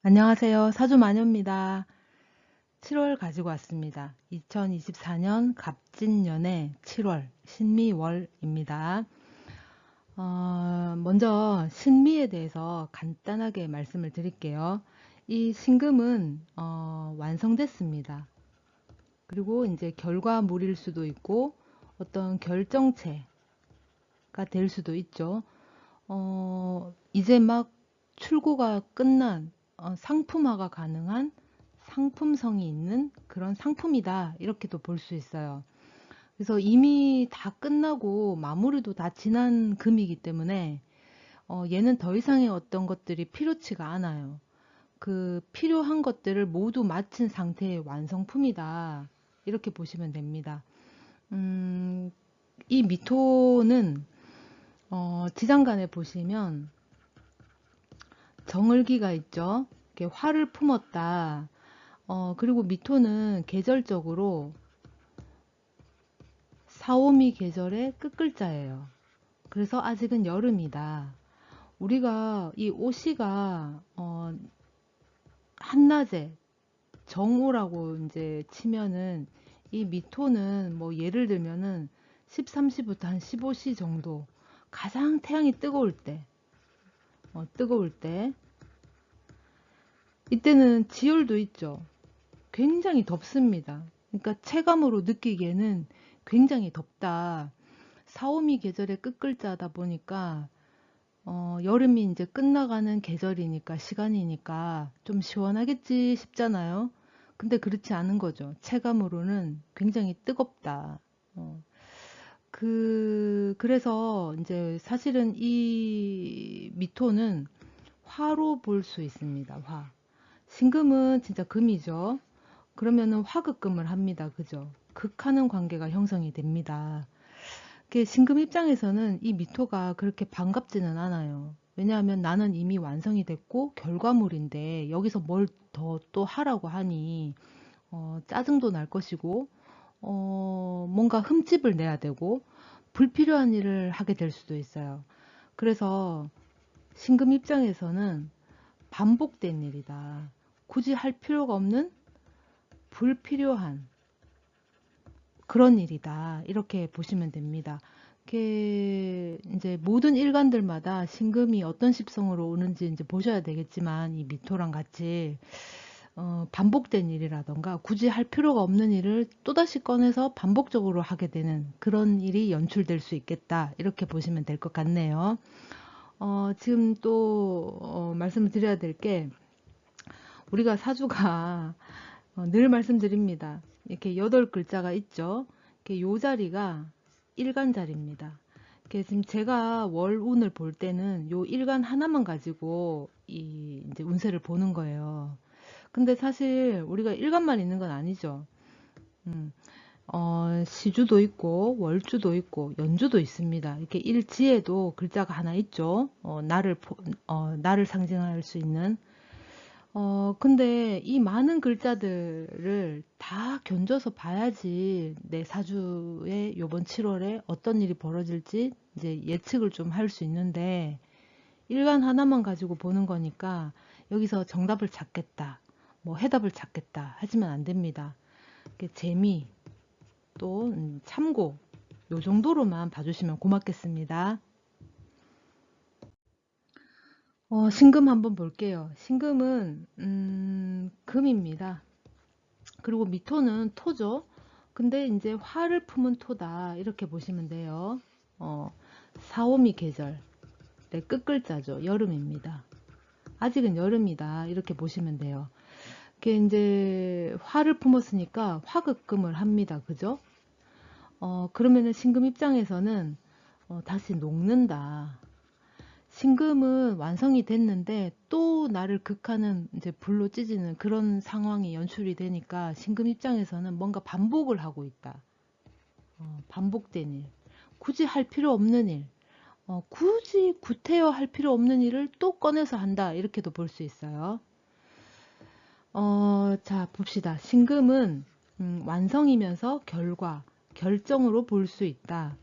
안녕하세요. 사주마녀입니다. 7월 가지고 왔습니다. 2024년 갑진년의 7월 신미월입니다. 먼저 신미에 대해서 간단하게 말씀을 드릴게요. 이 신금은 완성됐습니다. 그리고 이제 결과물일 수도 있고 어떤 결정체가 될 수도 있죠. 이제 막 출고가 끝난 상품화가 가능한 상품성이 있는 그런 상품이다 이렇게도 볼 수 있어요. 그래서 이미 다 끝나고 마무리도 다 지난 금이기 때문에 얘는 더 이상의 어떤 것들이 필요치가 않아요. 그 필요한 것들을 모두 마친 상태의 완성품이다 이렇게 보시면 됩니다. 이 미토는 지장간에 보시면 정을기가 있죠. 이렇게 화를 품었다. 그리고 미토는 계절적으로 사오미 계절의 끝글자예요. 그래서 아직은 여름이다. 우리가 이 오시가 한낮에 정오라고 이제 치면은 이 미토는 뭐 예를 들면은 13시부터 한 15시 정도 가장 태양이 뜨거울 때 이때는 지열도 있죠. 굉장히 덥습니다. 그러니까 체감으로 느끼기에는 굉장히 덥다. 사오미 계절의 끝글자다 보니까 여름이 이제 끝나가는 계절이니까 시간이니까 좀 시원하겠지 싶잖아요. 근데 그렇지 않은 거죠. 체감으로는 굉장히 뜨겁다. 그래서 이제 사실은 이 미토는 화로 볼 수 있습니다. 화. 신금은 진짜 금이죠. 그러면은 화극금을 합니다. 그죠? 극하는 관계가 형성이 됩니다. 신금 입장에서는 이 미토가 그렇게 반갑지는 않아요. 왜냐하면 나는 이미 완성이 됐고 결과물인데 여기서 뭘 더 또 하라고 하니 짜증도 날 것이고 뭔가 흠집을 내야 되고 불필요한 일을 하게 될 수도 있어요. 그래서 신금 입장에서는 반복된 일이다. 굳이 할 필요가 없는 불필요한 그런 일이다. 이렇게 보시면 됩니다. 이제 모든 일간들마다 신금이 어떤 십성으로 오는지 이제 보셔야 되겠지만 이 미토랑 같이 반복된 일이라던가 굳이 할 필요가 없는 일을 또다시 꺼내서 반복적으로 하게 되는 그런 일이 연출될 수 있겠다. 이렇게 보시면 될 것 같네요. 지금 또 말씀을 드려야 될 게 우리가 사주가 늘 말씀드립니다. 이렇게 8글자가 있죠. 이렇게 요 자리가 일간 자리입니다. 지금 제가 월운을 볼 때는 요 일간 하나만 가지고 이제 운세를 보는 거예요. 근데 사실 우리가 일간만 있는 건 아니죠. 음, 시주도 있고 월주도 있고 연주도 있습니다. 이렇게 일지에도 글자가 하나 있죠. 날을 상징할 수 있는 근데 이 많은 글자들을 다 견줘서 봐야지 내 사주에 요번 7월에 어떤 일이 벌어질지 이제 예측을 좀 할 수 있는데 일간 하나만 가지고 보는 거니까 여기서 정답을 찾겠다, 뭐 해답을 찾겠다 하지면 안 됩니다. 재미 또 참고 요 정도로만 봐주시면 고맙겠습니다. 신금 한번 볼게요. 신금은 금입니다. 그리고 미토는 토죠. 근데 이제 화를 품은 토다 이렇게 보시면 돼요. 사오미 계절의 끝글자죠. 여름입니다. 아직은 여름이다 이렇게 보시면 돼요. 이게 이제 화를 품었으니까 화극금을 합니다. 그죠? 그러면은 신금 입장에서는 다시 녹는다. 신금은 완성이 됐는데 또 나를 극하는 이제 불로 찢는 그런 상황이 연출이 되니까 신금 입장에서는 뭔가 반복을 하고 있다. 반복된 일. 굳이 할 필요 없는 일. 굳이 구태여 할 필요 없는 일을 또 꺼내서 한다. 이렇게도 볼 수 있어요. 자, 봅시다. 신금은 완성이면서 결과, 결정으로 볼 수 있다.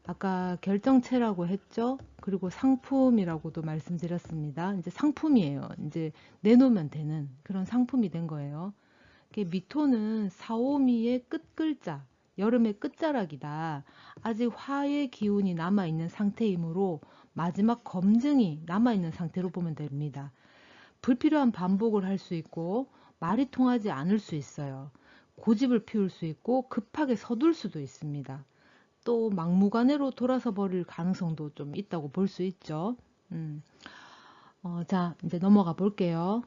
아까 결정체라고 했죠. 그리고 상품이라고도 말씀드렸습니다. 이제 상품이에요. 이제 내놓으면 되는 그런 상품이 된 거예요. 미토는 사오미의 끝글자, 여름의 끝자락이다. 아직 화의 기운이 남아있는 상태이므로 마지막 검증이 남아있는 상태로 보면 됩니다. 불필요한 반복을 할 수 있고 말이 통하지 않을 수 있어요. 고집을 피울 수 있고 급하게 서둘 수도 있습니다. 또 막무가내로 돌아서 버릴 가능성도 좀 있다고 볼 수 있죠. 자, 이제 넘어가 볼게요.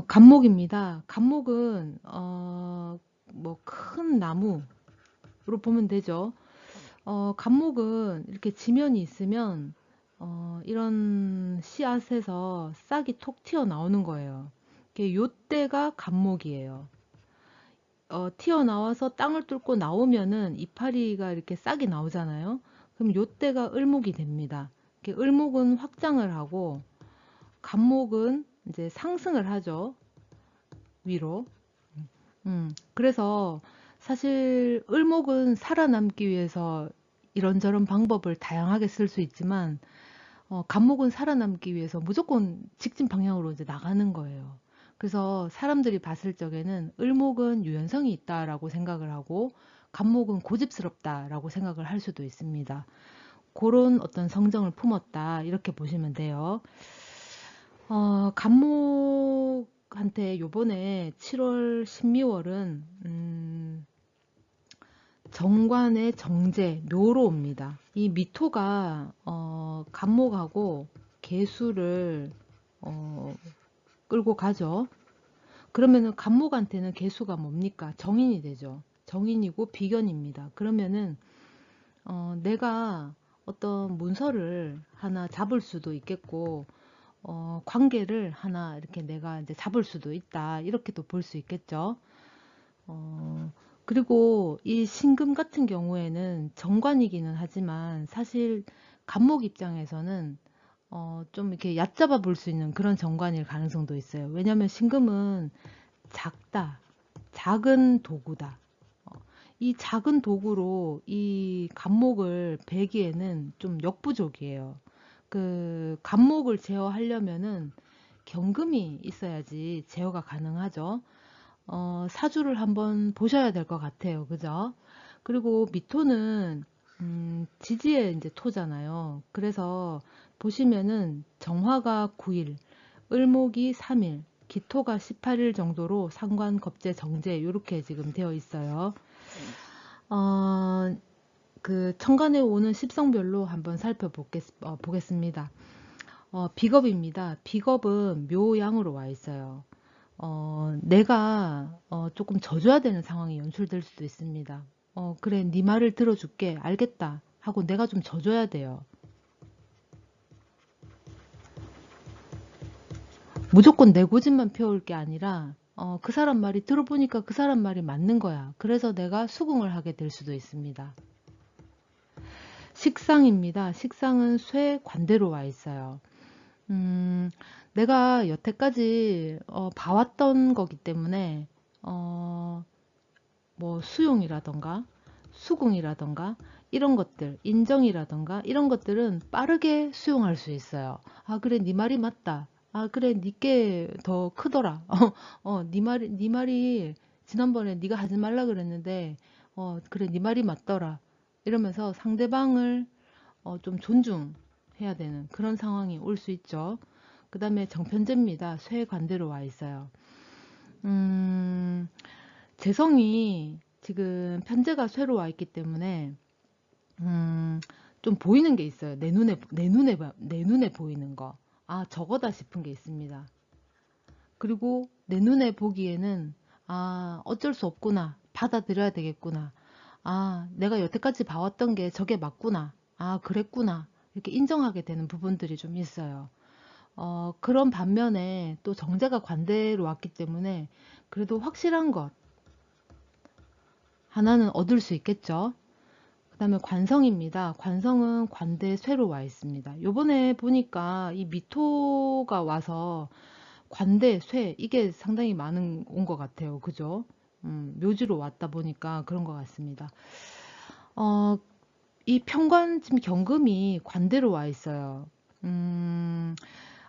갑목입니다. 갑목은 뭐 큰 나무로 보면 되죠. 갑목은 이렇게 지면이 있으면 이런 씨앗에서 싹이 톡 튀어나오는 거예요. 요때가 갑목이에요. 튀어나와서 땅을 뚫고 나오면은 이파리가 이렇게 싹이 나오잖아요. 그럼 요때가 을목이 됩니다. 을목은 확장을 하고 갑목은 이제 상승을 하죠. 위로. 그래서 사실 을목은 살아남기 위해서 이런저런 방법을 다양하게 쓸 수 있지만 갑목은 살아남기 위해서 무조건 직진 방향으로 이제 나가는 거예요. 그래서 사람들이 봤을 적에는 을목은 유연성이 있다라고 생각을 하고 갑목은 고집스럽다라고 생각을 할 수도 있습니다. 그런 어떤 성정을 품었다 이렇게 보시면 돼요. 갑목한테 요번에 7월, 12월은 정관의 정제, 묘로 옵니다. 이 미토가 갑목하고 개수를 끌고 가죠. 그러면은 갑목한테는 개수가 뭡니까? 정인이 되죠. 정인이고 비견입니다. 그러면은 내가 어떤 문서를 하나 잡을 수도 있겠고 관계를 하나 이렇게 내가 이제 잡을 수도 있다. 이렇게도 볼 수 있겠죠. 그리고 이 신금 같은 경우에는 정관이기는 하지만 사실 갑목 입장에서는 좀 이렇게 얕잡아 볼 수 있는 그런 정관일 가능성도 있어요. 왜냐하면 신금은 작다, 작은 도구다. 이 작은 도구로 이 갑목을 베기에는 좀 역부족이에요. 그 갑목을 제어하려면은 경금이 있어야지 제어가 가능하죠. 사주를 한번 보셔야 될 것 같아요. 그죠? 그리고 미토는 지지의 이제 토잖아요. 그래서 보시면은 정화가 9일, 을목이 3일, 기토가 18일 정도로 상관, 겁재, 정제 이렇게 지금 되어 있어요. 그 천간에 오는 십성별로 한번 살펴보겠습니다. 비겁입니다. 비겁은 묘양으로 와 있어요. 내가 조금 져줘야 되는 상황이 연출될 수도 있습니다. 그래, 네 말을 들어줄게. 알겠다. 하고 내가 좀 져줘야 돼요. 무조건 내 고집만 펴올 게 아니라 그 사람 말이 들어보니까 그 사람 말이 맞는 거야. 그래서 내가 수긍을 하게 될 수도 있습니다. 식상입니다. 식상은 쇠 관대로 와 있어요. 내가 여태까지 봐왔던 거기 때문에 뭐 수용이라던가 수긍이라던가 이런 것들, 인정이라던가 이런 것들은 빠르게 수용할 수 있어요. 아, 그래, 네 말이 맞다. 아, 그래, 네게 더 크더라. 네 말이 지난번에 네가 하지 말라 그랬는데 그래, 네 말이 맞더라. 이러면서 상대방을 좀 존중해야 되는 그런 상황이 올 수 있죠. 그 다음에 정편제입니다. 쇠관대로 와 있어요. 재성이 지금 편제가 쇠로 와 있기 때문에 좀 보이는 게 있어요. 내 눈에 보이는 거. 아, 저거다 싶은 게 있습니다. 그리고 내 눈에 보기에는 아, 어쩔 수 없구나. 받아들여야 되겠구나. 아, 내가 여태까지 봐왔던 게 저게 맞구나. 아, 그랬구나. 이렇게 인정하게 되는 부분들이 좀 있어요. 그런 반면에 또 정제가 관대로 왔기 때문에 그래도 확실한 것 하나는 얻을 수 있겠죠. 그 다음에 관성입니다. 관성은 관대 쇠로 와 있습니다. 요번에 보니까 이 미토가 와서 관대, 쇠 이게 상당히 많은 온 것 같아요. 그죠? 묘지로 왔다 보니까 그런 것 같습니다. 어, 이 평관 지금 경금이 관대로 와 있어요. 음,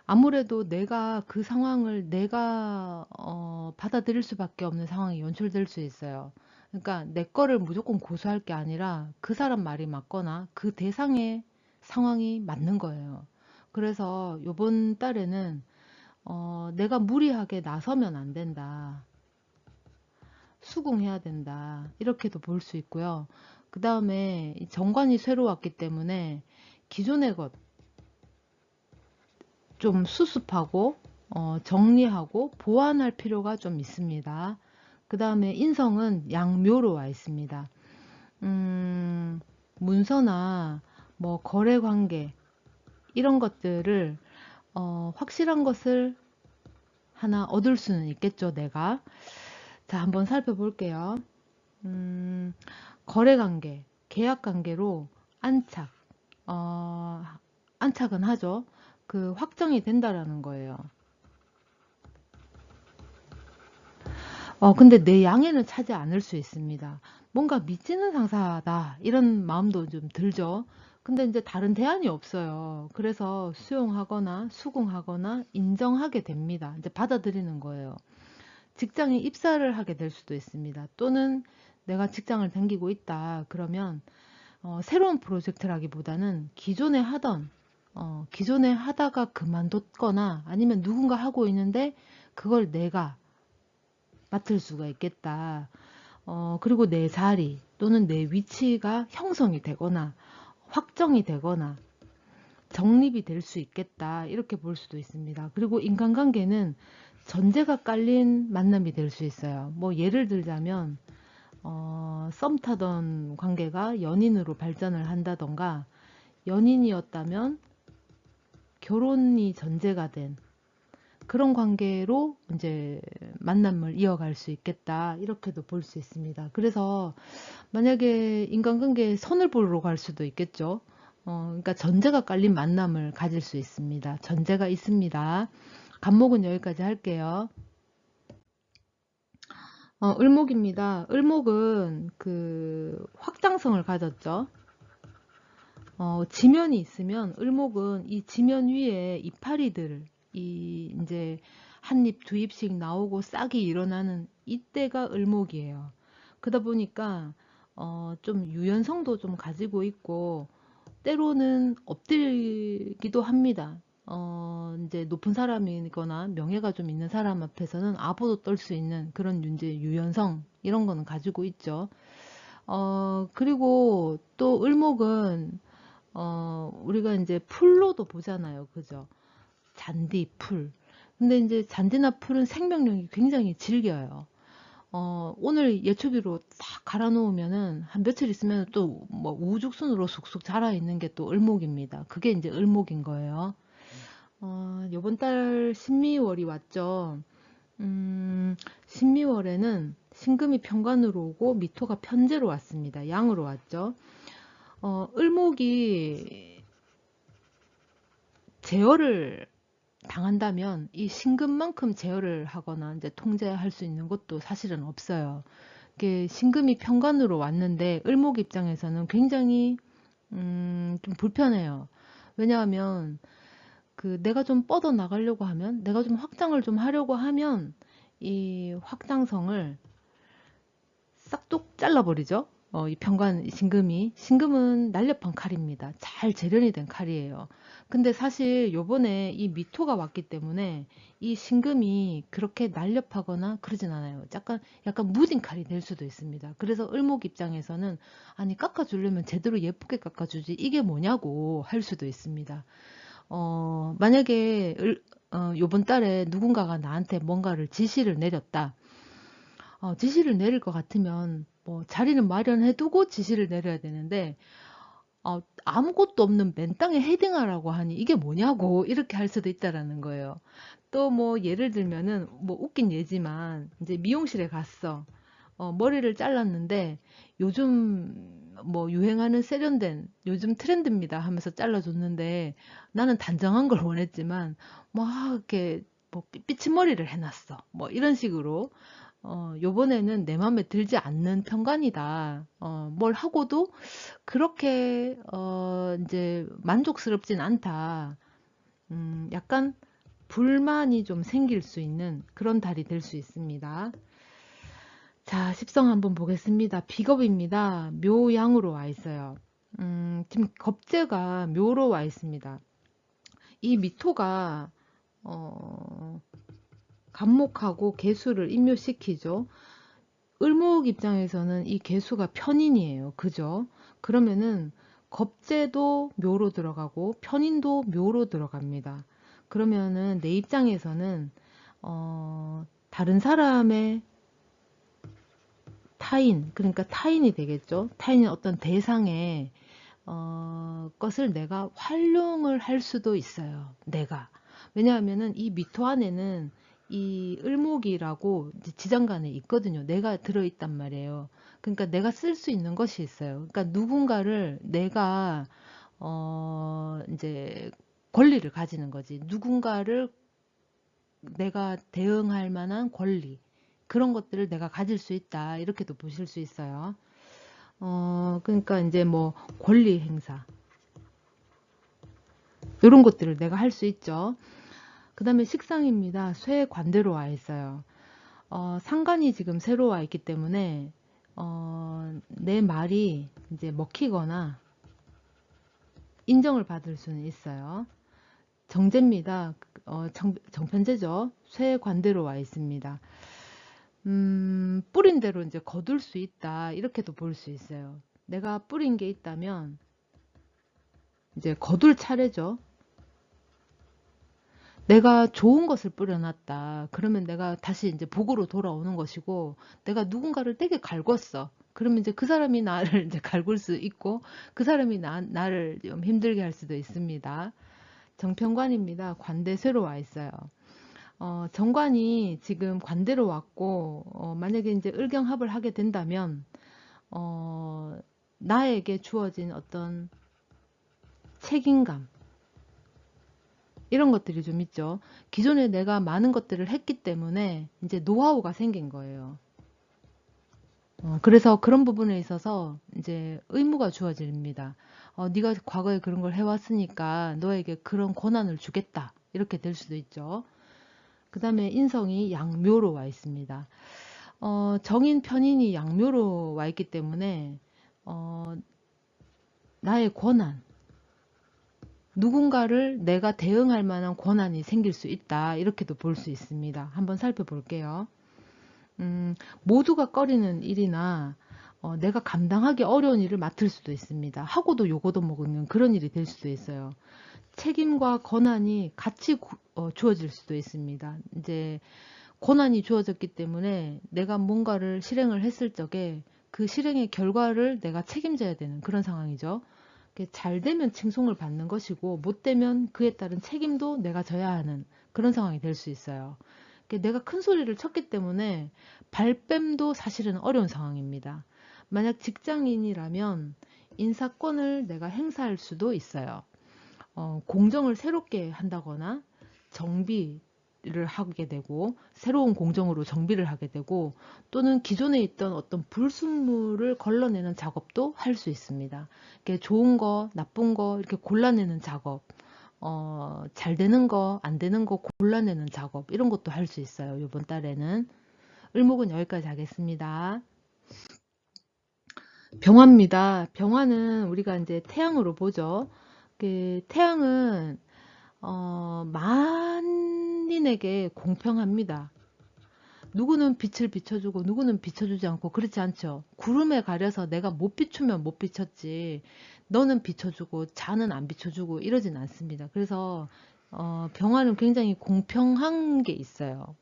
아무래도 내가 그 상황을 내가 받아들일 수밖에 없는 상황이 연출될 수 있어요. 그러니까 내 거를 무조건 고수할 게 아니라 그 사람 말이 맞거나 그 대상의 상황이 맞는 거예요. 그래서 요번 달에는 내가 무리하게 나서면 안 된다. 수긍해야 된다. 이렇게도 볼 수 있고요. 그 다음에 정관이 새로 왔기 때문에 기존의 것 좀 수습하고 정리하고 보완할 필요가 좀 있습니다. 그 다음에 인성은 양묘로 와 있습니다. 음, 문서나 뭐 거래 관계 이런 것들을 확실한 것을 하나 얻을 수는 있겠죠, 내가. 자, 한번 살펴볼게요. 음, 거래 관계, 계약 관계로 안착, 어, 안착은 하죠. 그 확정이 된다라는 거예요. 근데 내 양해는 차지 않을 수 있습니다. 뭔가 믿지는 상사다. 이런 마음도 좀 들죠. 근데 이제 다른 대안이 없어요. 그래서 수용하거나 수긍하거나 인정하게 됩니다. 이제 받아들이는 거예요. 직장에 입사를 하게 될 수도 있습니다. 또는 내가 직장을 다니고 있다. 그러면 새로운 프로젝트라기보다는 기존에 하다가 그만뒀거나 아니면 누군가 하고 있는데 그걸 내가 맡을 수가 있겠다. 그리고 내 자리 또는 내 위치가 형성이 되거나 확정이 되거나 정립이 될 수 있겠다. 이렇게 볼 수도 있습니다. 그리고 인간관계는 전제가 깔린 만남이 될 수 있어요. 뭐 예를 들자면 썸 타던 관계가 연인으로 발전을 한다던가 연인이었다면 결혼이 전제가 된 그런 관계로 이제 만남을 이어갈 수 있겠다. 이렇게도 볼 수 있습니다. 그래서 만약에 인간관계에 선을 보러 갈 수도 있겠죠. 그러니까 전제가 깔린 만남을 가질 수 있습니다. 전제가 있습니다. 간목은 여기까지 할게요. 을목입니다. 을목은 그 확장성을 가졌죠. 지면이 있으면 을목은 이 지면 위에 이파리들, 이 이제 한 입, 두 입씩 나오고 싹이 일어나는 이때가 을목이에요. 그러다 보니까 좀 유연성도 좀 가지고 있고 때로는 엎드리기도 합니다. 이제 높은 사람이거나 명예가 좀 있는 사람 앞에서는 아부도 떨 수 있는 그런 이제 유연성 이런 거는 가지고 있죠. 그리고 또 을목은 우리가 이제 풀로도 보잖아요. 그죠? 잔디, 풀. 근데 이제 잔디나 풀은 생명력이 굉장히 질겨요. 오늘 예초기로 딱 갈아 놓으면은 한 며칠 있으면 또 뭐 우죽순으로 쑥쑥 자라 있는 게 또 을목입니다. 그게 이제 을목인 거예요. 요번 달 신미월이 왔죠. 신미월에는 신금이 편관으로 오고 미토가 편제로 왔습니다. 양으로 왔죠. 을목이 제어를 당한다면 이 신금만큼 제어를 하거나 이제 통제할 수 있는 것도 사실은 없어요. 이게 신금이 편관으로 왔는데 을목 입장에서는 굉장히 좀 불편해요. 왜냐하면 그 내가 좀 뻗어 나가려고 하면 내가 좀 확장을 좀 하려고 하면 이 확장성을 싹둑 잘라버리죠. 이 편관 신금은 날렵한 칼입니다. 잘 재련이 된 칼이에요. 근데 사실 요번에 이 미토가 왔기 때문에 이 신금이 그렇게 날렵하거나 그러진 않아요. 약간 무딘 칼이 될 수도 있습니다. 그래서 을목 입장에서는 아니 깎아주려면 제대로 예쁘게 깎아주지 이게 뭐냐고 할 수도 있습니다. 만약에 요번 달에 누군가가 나한테 뭔가를 지시를 내렸다. 지시를 내릴 것 같으면 뭐 자리는 마련해두고 지시를 내려야 되는데 아무것도 없는 맨 땅에 헤딩하라고 하니 이게 뭐냐고 이렇게 할 수도 있다라는 거예요. 또 뭐 예를 들면은 뭐 웃긴 예지만 이제 미용실에 갔어. 머리를 잘랐는데 요즘 뭐 유행하는 세련된 요즘 트렌드입니다 하면서 잘라줬는데 나는 단정한 걸 원했지만 막 이렇게 뭐 삐치머리를 해놨어. 뭐 이런 식으로 요번에는 내 마음에 들지 않는 편간이다. 뭘 하고도 그렇게, 이제 만족스럽진 않다. 약간 불만이 좀 생길 수 있는 그런 달이 될 수 있습니다. 자, 십성 한번 보겠습니다. 비겁입니다. 묘양으로 와 있어요. 지금 겁재가 묘로 와 있습니다. 이 미토가, 어, 간목하고 개수를 인묘시키죠. 을목 입장에서는 이 개수가 편인이에요. 그죠? 그러면은 겁재도 묘로 들어가고 편인도 묘로 들어갑니다. 그러면은 내 입장에서는 다른 사람의 타인, 그러니까 타인이 되겠죠. 타인의 어떤 대상의 것을 내가 활용을 할 수도 있어요. 내가. 왜냐하면은 이 미토 안에는 이 을목이라고 이제 지장간에 있거든요. 내가 들어있단 말이에요. 그러니까 내가 쓸 수 있는 것이 있어요. 그러니까 누군가를 내가 이제 권리를 가지는 거지. 누군가를 내가 대응할 만한 권리. 그런 것들을 내가 가질 수 있다. 이렇게도 보실 수 있어요. 그러니까 이제 뭐 권리 행사. 이런 것들을 내가 할 수 있죠. 그 다음에 식상입니다. 쇠 관대로 와 있어요. 상관이 지금 새로 와 있기 때문에 내 말이 이제 먹히거나 인정을 받을 수는 있어요. 정제입니다. 정편제죠. 쇠 관대로 와 있습니다. 뿌린 대로 이제 거둘 수 있다. 이렇게도 볼 수 있어요. 내가 뿌린 게 있다면 이제 거둘 차례죠. 내가 좋은 것을 뿌려놨다. 그러면 내가 다시 이제 복으로 돌아오는 것이고, 내가 누군가를 되게 갈궜어. 그러면 이제 그 사람이 나를 이제 갈굴 수 있고, 그 사람이 나를 좀 힘들게 할 수도 있습니다. 정편관입니다. 관대세로 와 있어요. 정관이 지금 관대로 왔고, 만약에 이제 을경합을 하게 된다면, 나에게 주어진 어떤 책임감, 이런 것들이 좀 있죠. 기존에 내가 많은 것들을 했기 때문에 이제 노하우가 생긴 거예요. 그래서 그런 부분에 있어서 이제 의무가 주어집니다. 네가 과거에 그런 걸 해왔으니까 너에게 그런 권한을 주겠다. 이렇게 될 수도 있죠. 그 다음에 인성이 양묘로 와 있습니다. 정인 편인이 양묘로 와 있기 때문에 나의 권한, 누군가를 내가 대응할 만한 권한이 생길 수 있다. 이렇게도 볼 수 있습니다. 한번 살펴볼게요. 모두가 꺼리는 일이나 내가 감당하기 어려운 일을 맡을 수도 있습니다. 하고도 요거도 먹으면 그런 일이 될 수도 있어요. 책임과 권한이 같이 주어질 수도 있습니다. 이제 권한이 주어졌기 때문에 내가 뭔가를 실행을 했을 적에 그 실행의 결과를 내가 책임져야 되는 그런 상황이죠. 잘 되면 칭송을 받는 것이고 못 되면 그에 따른 책임도 내가 져야 하는 그런 상황이 될 수 있어요. 내가 큰 소리를 쳤기 때문에 발뺌도 사실은 어려운 상황입니다. 만약 직장인이라면 인사권을 내가 행사할 수도 있어요. 공정을 새롭게 한다거나 정비를 하게 되고 새로운 공정으로 정비를 하게 되고 또는 기존에 있던 어떤 불순물을 걸러내는 작업도 할 수 있습니다. 이렇게 좋은 거, 나쁜 거 이렇게 골라내는 작업, 잘 되는 거, 안 되는 거 골라내는 작업 이런 것도 할 수 있어요. 이번 달에는. 을목은 여기까지 하겠습니다. 병화입니다. 병화는 우리가 이제 태양으로 보죠. 태양은 만인에게 공평합니다. 누구는 빛을 비춰주고 누구는 비춰주지 않고 그렇지 않죠. 구름에 가려서 내가 못 비추면 못 비췄지 너는 비춰주고 자는 안 비춰주고 이러진 않습니다. 그래서 병화는 굉장히 공평한 게 있어요.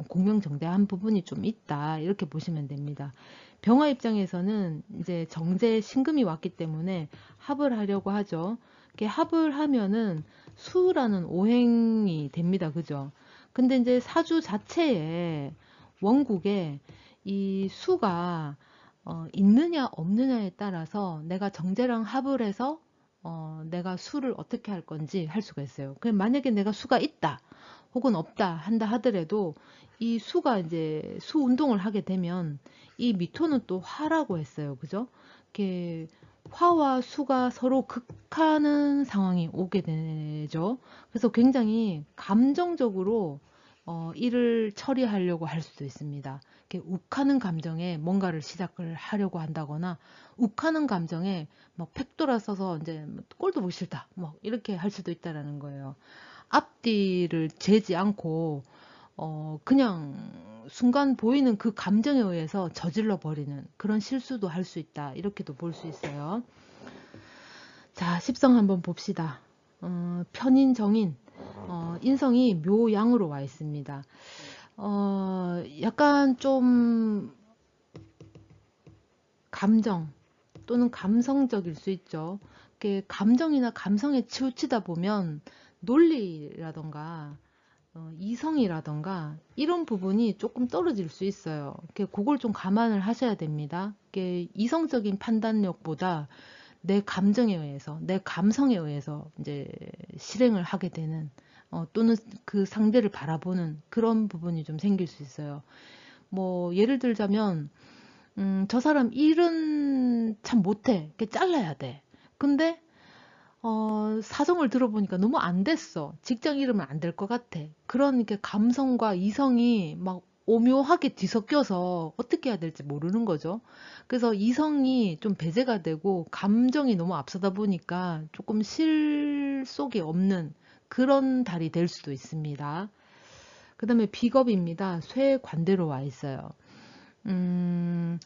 공명정대한 부분이 좀 있다 이렇게 보시면 됩니다. 병화 입장에서는 이제 정제 신금이 왔기 때문에 합을 하려고 하죠. 이렇게 합을 하면은 수라는 오행이 됩니다. 그죠? 근데 이제 사주 자체에 원국에 이 수가 있느냐 없느냐에 따라서 내가 정제랑 합을 해서 내가 수를 어떻게 할 건지 할 수가 있어요. 만약에 내가 수가 있다. 혹은 없다 한다 하더라도 이 수가 이제 수 운동을 하게 되면 이 미토는 또 화라고 했어요. 그죠? 이렇게 화와 수가 서로 극하는 상황이 오게 되죠. 그래서 굉장히 감정적으로 일을 처리하려고 할 수도 있습니다. 이렇게 욱하는 감정에 뭔가를 시작을 하려고 한다거나 욱하는 감정에 막 팩 돌아서서 이제 꼴도 보기 싫다 뭐 이렇게 할 수도 있다라는 거예요. 앞뒤를 재지 않고 그냥 순간 보이는 그 감정에 의해서 저질러 버리는 그런 실수도 할 수 있다. 이렇게도 볼 수 있어요. 자, 십성 한번 봅시다. 편인, 정인, 인성이 묘양으로 와 있습니다. 약간 좀 감정 또는 감성적일 수 있죠. 이렇게 감정이나 감성에 치우치다 보면 논리라던가 이성이라던가 이런 부분이 조금 떨어질 수 있어요. 그걸 좀 감안을 하셔야 됩니다. 이성적인 판단력보다 내 감정에 의해서, 내 감성에 의해서 이제 실행을 하게 되는 또는 그 상대를 바라보는 그런 부분이 좀 생길 수 있어요. 뭐 예를 들자면 저 사람 일은 참 못해. 잘라야 돼. 근데 사정을 들어보니까 너무 안 됐어. 직장 잃으면 안 될 것 같아. 그런 이렇게 감성과 이성이 막 오묘하게 뒤섞여서 어떻게 해야 될지 모르는 거죠. 그래서 이성이 좀 배제가 되고 감정이 너무 앞서다 보니까 조금 실속이 없는 그런 달이 될 수도 있습니다. 그 다음에 비겁입니다. 쇠 관대로 와 있어요. 음,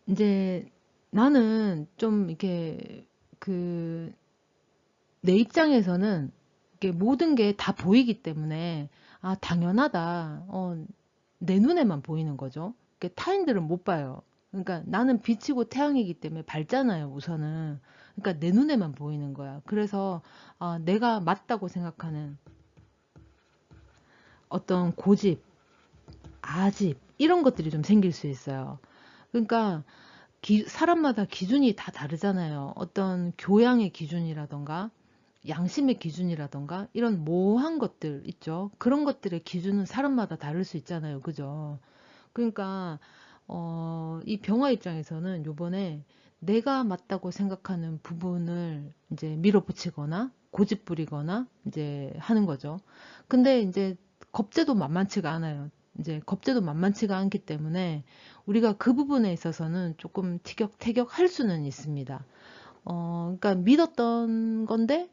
이제 나는 좀 이렇게 그 내 입장에서는 이게 모든 게 다 보이기 때문에 아 당연하다. 내 눈에만 보이는 거죠. 타인들은 못 봐요. 그러니까 나는 빛이고 태양이기 때문에 밝잖아요. 우선은. 그러니까 내 눈에만 보이는 거야. 그래서 내가 맞다고 생각하는 어떤 고집, 아집 이런 것들이 좀 생길 수 있어요. 그러니까 사람마다 기준이 다 다르잖아요. 어떤 교양의 기준이라던가 양심의 기준이라던가 이런 모호한 것들 있죠. 그런 것들의 기준은 사람마다 다를 수 있잖아요. 그죠? 그러니까 이 병화 입장에서는 요번에 내가 맞다고 생각하는 부분을 이제 밀어붙이거나 고집부리거나 이제 하는 거죠. 근데 이제 겁제도 만만치가 않아요. 이제 겁제도 만만치가 않기 때문에 우리가 그 부분에 있어서는 조금 티격태격 할 수는 있습니다. 그러니까 믿었던 건데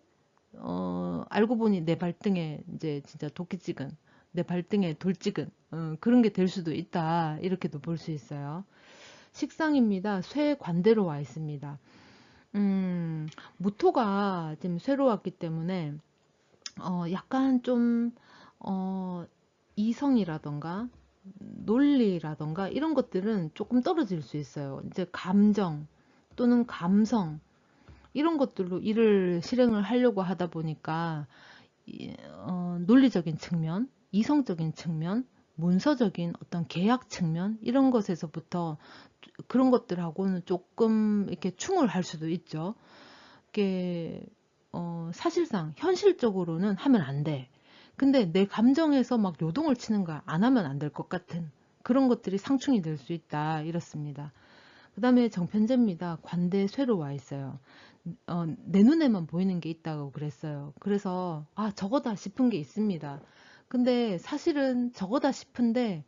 알고 보니 내 발등에 이제 진짜 도끼 찍은, 내 발등에 돌 찍은, 그런 게 될 수도 있다. 이렇게도 볼 수 있어요. 식상입니다. 쇠 관대로 와 있습니다. 무토가 지금 쇠로 왔기 때문에, 약간 좀, 이성이라던가, 논리라던가, 이런 것들은 조금 떨어질 수 있어요. 이제 감정 또는 감성, 이런 것들로 일을 실행을 하려고 하다 보니까 논리적인 측면, 이성적인 측면, 문서적인 어떤 계약 측면 이런 것에서부터 그런 것들하고는 조금 이렇게 충을 할 수도 있죠. 이게 사실상 현실적으로는 하면 안 돼. 근데 내 감정에서 막 요동을 치는 거 안 하면 안 될 것 같은 그런 것들이 상충이 될 수 있다 이렇습니다. 그 다음에 정편제입니다. 관대 쇠로 와 있어요. 내 눈에만 보이는 게 있다고 그랬어요. 그래서 저거다 싶은 게 있습니다. 근데 사실은 저거다 싶은데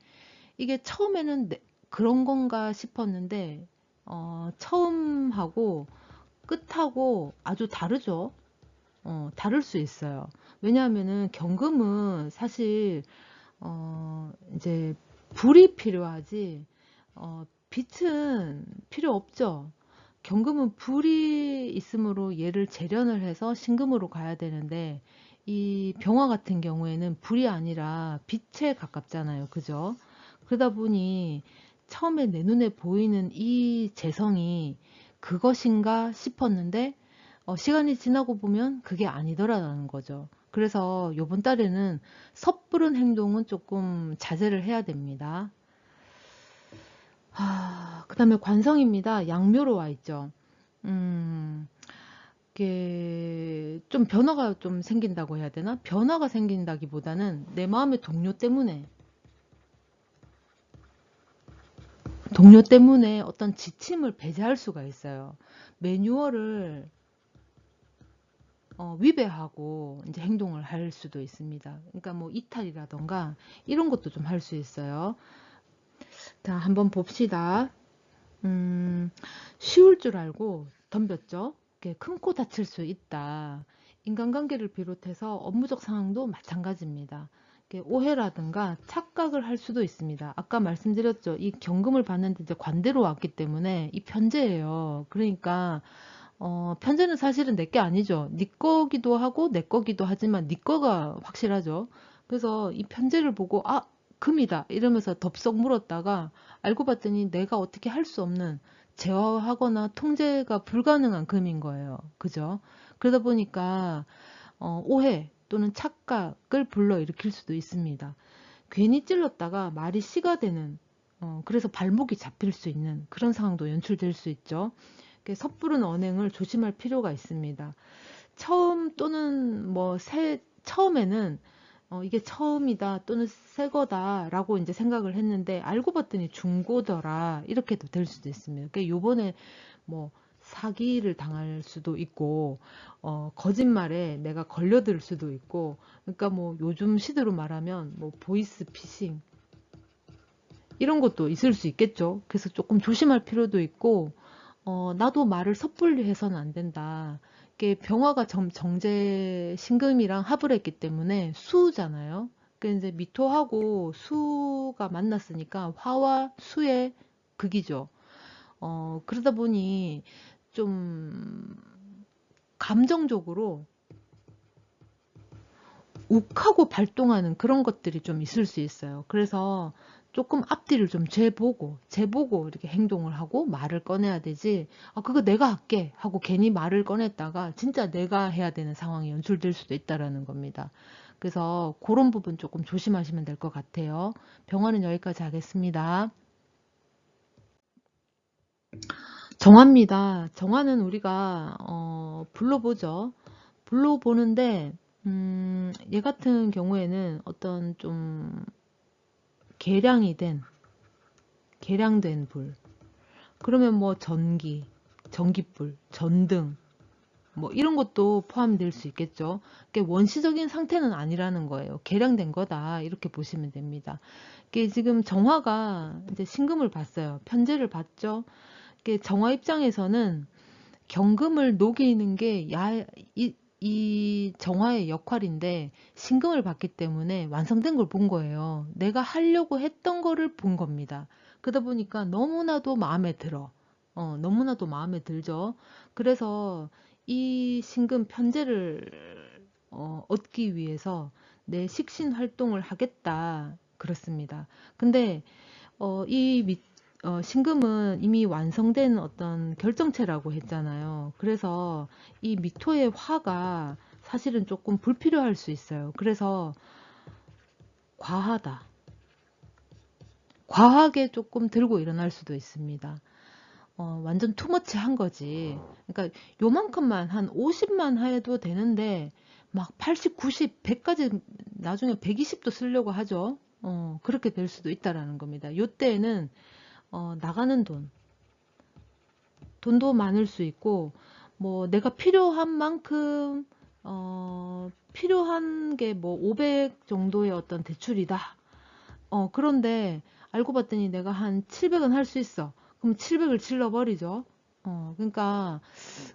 이게 처음에는 그런 건가 싶었는데 처음하고 끝하고 아주 다르죠. 다를 수 있어요. 왜냐하면은 경금은 사실 이제 불이 필요하지 빛은 필요 없죠. 경금은 불이 있으므로 얘를 재련을 해서 신금으로 가야 되는데 이 병화 같은 경우에는 불이 아니라 빛에 가깝잖아요. 그죠? 그러다 보니 처음에 내 눈에 보이는 이 재성이 그것인가 싶었는데 시간이 지나고 보면 그게 아니더라는 거죠. 그래서 요번 달에는 섣부른 행동은 조금 자제를 해야 됩니다. 그 다음에 관성입니다. 양묘로 와 있죠. 음, 이게 좀 변화가 좀 생긴다고 해야 되나? 변화가 생긴다기보다는 내 마음의 동료 때문에 어떤 지침을 배제할 수가 있어요. 매뉴얼을 위배하고 이제 행동을 할 수도 있습니다. 그러니까 뭐 이탈이라던가 이런 것도 좀 할 수 있어요. 자, 한번 봅시다. 쉬울 줄 알고 덤볐죠. 큰 코 다칠 수 있다. 인간관계를 비롯해서 업무적 상황도 마찬가지입니다. 오해라든가 착각을 할 수도 있습니다. 아까 말씀드렸죠. 이 경금을 받는데 이제 관대로 왔기 때문에 이 편제예요. 그러니까 편제는 사실은 내 게 아니죠. 네 거기도 하고 내 거기도 하지만 네 거가 확실하죠. 그래서 이 편제를 보고 아, 금이다 이러면서 덥석 물었다가 알고 봤더니 내가 어떻게 할 수 없는 제어하거나 통제가 불가능한 금인 거예요. 그죠? 그러다 보니까 오해 또는 착각을 불러일으킬 수도 있습니다. 괜히 찔렀다가 말이 씨가 되는 그래서 발목이 잡힐 수 있는 그런 상황도 연출될 수 있죠. 섣부른 언행을 조심할 필요가 있습니다. 처음 또는 처음에는 이게 처음이다 또는 새 거다라고 이제 생각을 했는데 알고 봤더니 중고더라 이렇게도 될 수도 있습니다. 그러니까 요번에 뭐 사기를 당할 수도 있고 거짓말에 내가 걸려들 수도 있고 그러니까 뭐 요즘 시대로 말하면 뭐 보이스 피싱 이런 것도 있을 수 있겠죠. 그래서 조금 조심할 필요도 있고 나도 말을 섣불리 해서는 안 된다. 이게 병화가 정제 신금이랑 합을 했기 때문에 수잖아요. 그 이제 미토하고 수가 만났으니까 화와 수의 극이죠. 그러다 보니 좀 감정적으로 욱하고 발동하는 그런 것들이 좀 있을 수 있어요. 그래서 조금 앞뒤를 좀 재보고 이렇게 행동을 하고 말을 꺼내야 되지, 아, 그거 내가 할게 하고 괜히 말을 꺼냈다가 진짜 내가 해야 되는 상황이 연출될 수도 있다라는 겁니다. 그래서 그런 부분 조금 조심하시면 될 것 같아요. 병화는 여기까지 하겠습니다. 정화입니다. 정화는 우리가 불러보죠. 불러보는데 얘 같은 경우에는 어떤 좀 계량된 불. 그러면 뭐 전기불, 전등, 뭐 이런 것도 포함될 수 있겠죠. 원시적인 상태는 아니라는 거예요. 계량된 거다. 이렇게 보시면 됩니다. 지금 정화가 이제 신금을 봤어요. 편제를 봤죠. 정화 입장에서는 경금을 녹이는 게 이 정화의 역할인데 신금을 봤기 때문에 완성된 걸 본 거예요. 내가 하려고 했던 거를 본 겁니다. 그러다 보니까 너무나도 마음에 들어. 너무나도 마음에 들죠. 그래서 이 신금 편제를 얻기 위해서 내 식신 활동을 하겠다. 그렇습니다. 근데 이 신금은 이미 완성된 어떤 결정체라고 했잖아요. 그래서 이 미토의 화가 사실은 조금 불필요할 수 있어요. 그래서 과하다. 과하게 조금 들고 일어날 수도 있습니다. 완전 투머치한 거지. 그러니까 요만큼만 한 50만 해도 되는데 막 80, 90, 100까지 나중에 120도 쓰려고 하죠. 그렇게 될 수도 있다라는 겁니다. 요때는 나가는 돈도 많을 수 있고, 뭐 내가 필요한 만큼 필요한 게 뭐 500 정도의 어떤 대출이다. 그런데 알고 봤더니 내가 한 700은 할 수 있어. 그럼 700을 질러버리죠. 그러니까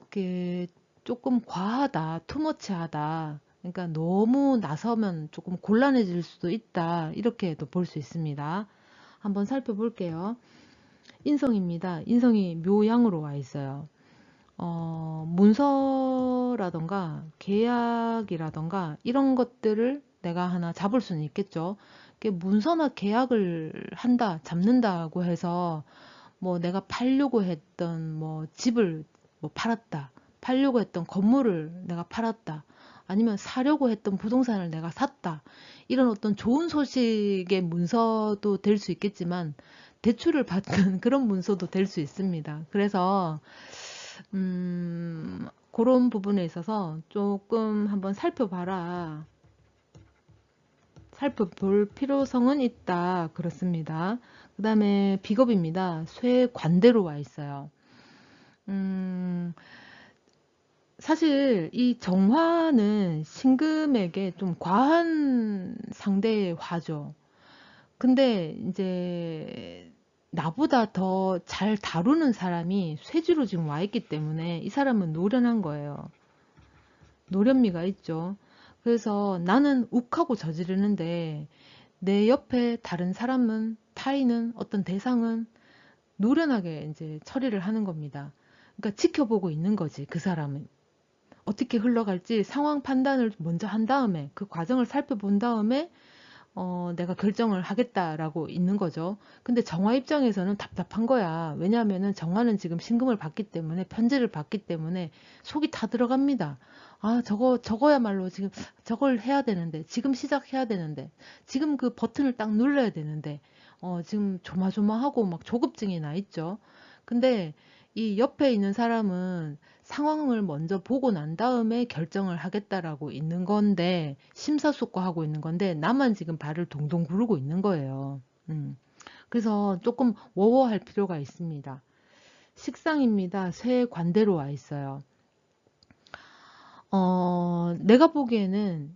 그게 조금 과하다, 투머치하다. 그러니까 너무 나서면 조금 곤란해질 수도 있다. 이렇게도 볼 수 있습니다. 한번 살펴볼게요. 인성입니다. 인성이 묘양으로 와 있어요. 문서라던가 계약이라던가 이런 것들을 내가 하나 잡을 수는 있겠죠. 문서나 계약을 한다, 잡는다고 해서 뭐 내가 팔려고 했던 뭐 집을 뭐 팔았다, 팔려고 했던 건물을 내가 팔았다, 아니면 사려고 했던 부동산을 내가 샀다. 이런 어떤 좋은 소식의 문서도 될 수 있겠지만 대출을 받는 그런 문서도 될 수 있습니다. 그래서 그런 부분에 있어서 조금 한번 살펴봐라. 살펴볼 필요성은 있다. 그렇습니다. 그 다음에 비겁입니다. 쇠 관대로 와 있어요. 음, 사실 이 정화는 신금에게 좀 과한 상대의 화죠. 근데 이제 나보다 더 잘 다루는 사람이 쇠지로 지금 와 있기 때문에 이 사람은 노련한 거예요. 노련미가 있죠. 그래서 나는 욱하고 저지르는데 내 옆에 다른 사람은 타인은 어떤 대상은 노련하게 이제 처리를 하는 겁니다. 그러니까 지켜보고 있는 거지, 그 사람은. 어떻게 흘러갈지 상황 판단을 먼저 한 다음에 그 과정을 살펴본 다음에 내가 결정을 하겠다라고 있는 거죠. 근데 정화 입장에서는 답답한 거야. 왜냐하면은 정화는 지금 신금을 받기 때문에 편제를 받기 때문에 속이 다 들어갑니다. 아, 저거야말로 지금 저걸 해야 되는데, 지금 시작해야 되는데, 지금 그 버튼을 딱 눌러야 되는데, 지금 조마조마하고 막 조급증이 나 있죠. 근데 이 옆에 있는 사람은 상황을 먼저 보고 난 다음에 결정을 하겠다라고 있는 건데, 심사숙고하고 있는 건데, 나만 지금 발을 동동 구르고 있는 거예요. 그래서 조금 워워할 필요가 있습니다. 식상입니다. 쇠 관대로 와 있어요. 내가 보기에는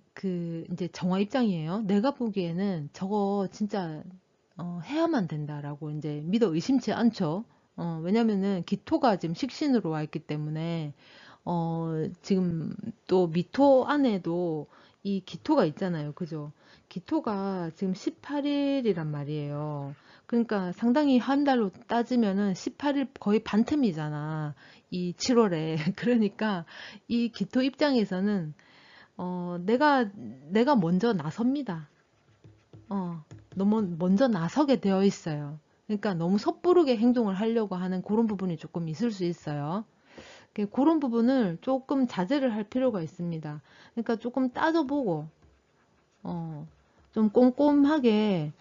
이제 정화 입장이에요. 내가 보기에는 저거 진짜 해야만 된다라고 이제 믿어 의심치 않죠. 왜냐면은 기토가 지금 식신으로 와 있기 때문에 지금 또 미토 안에도 이 기토가 있잖아요. 그죠? 기토가 지금 18일이란 말이에요. 그러니까 상당히 한 달로 따지면은 18일 거의 반틈이잖아. 이 7월에. 그러니까 이 기토 입장에서는 내가 먼저 나섭니다. 너무 먼저 나서게 되어 있어요. 그러니까 너무 섣부르게 행동을 하려고 하는 그런 부분이 조금 있을 수 있어요. 그런 부분을 조금 자제를 할 필요가 있습니다. 그러니까 조금 따져보고, 어, 좀 꼼꼼하게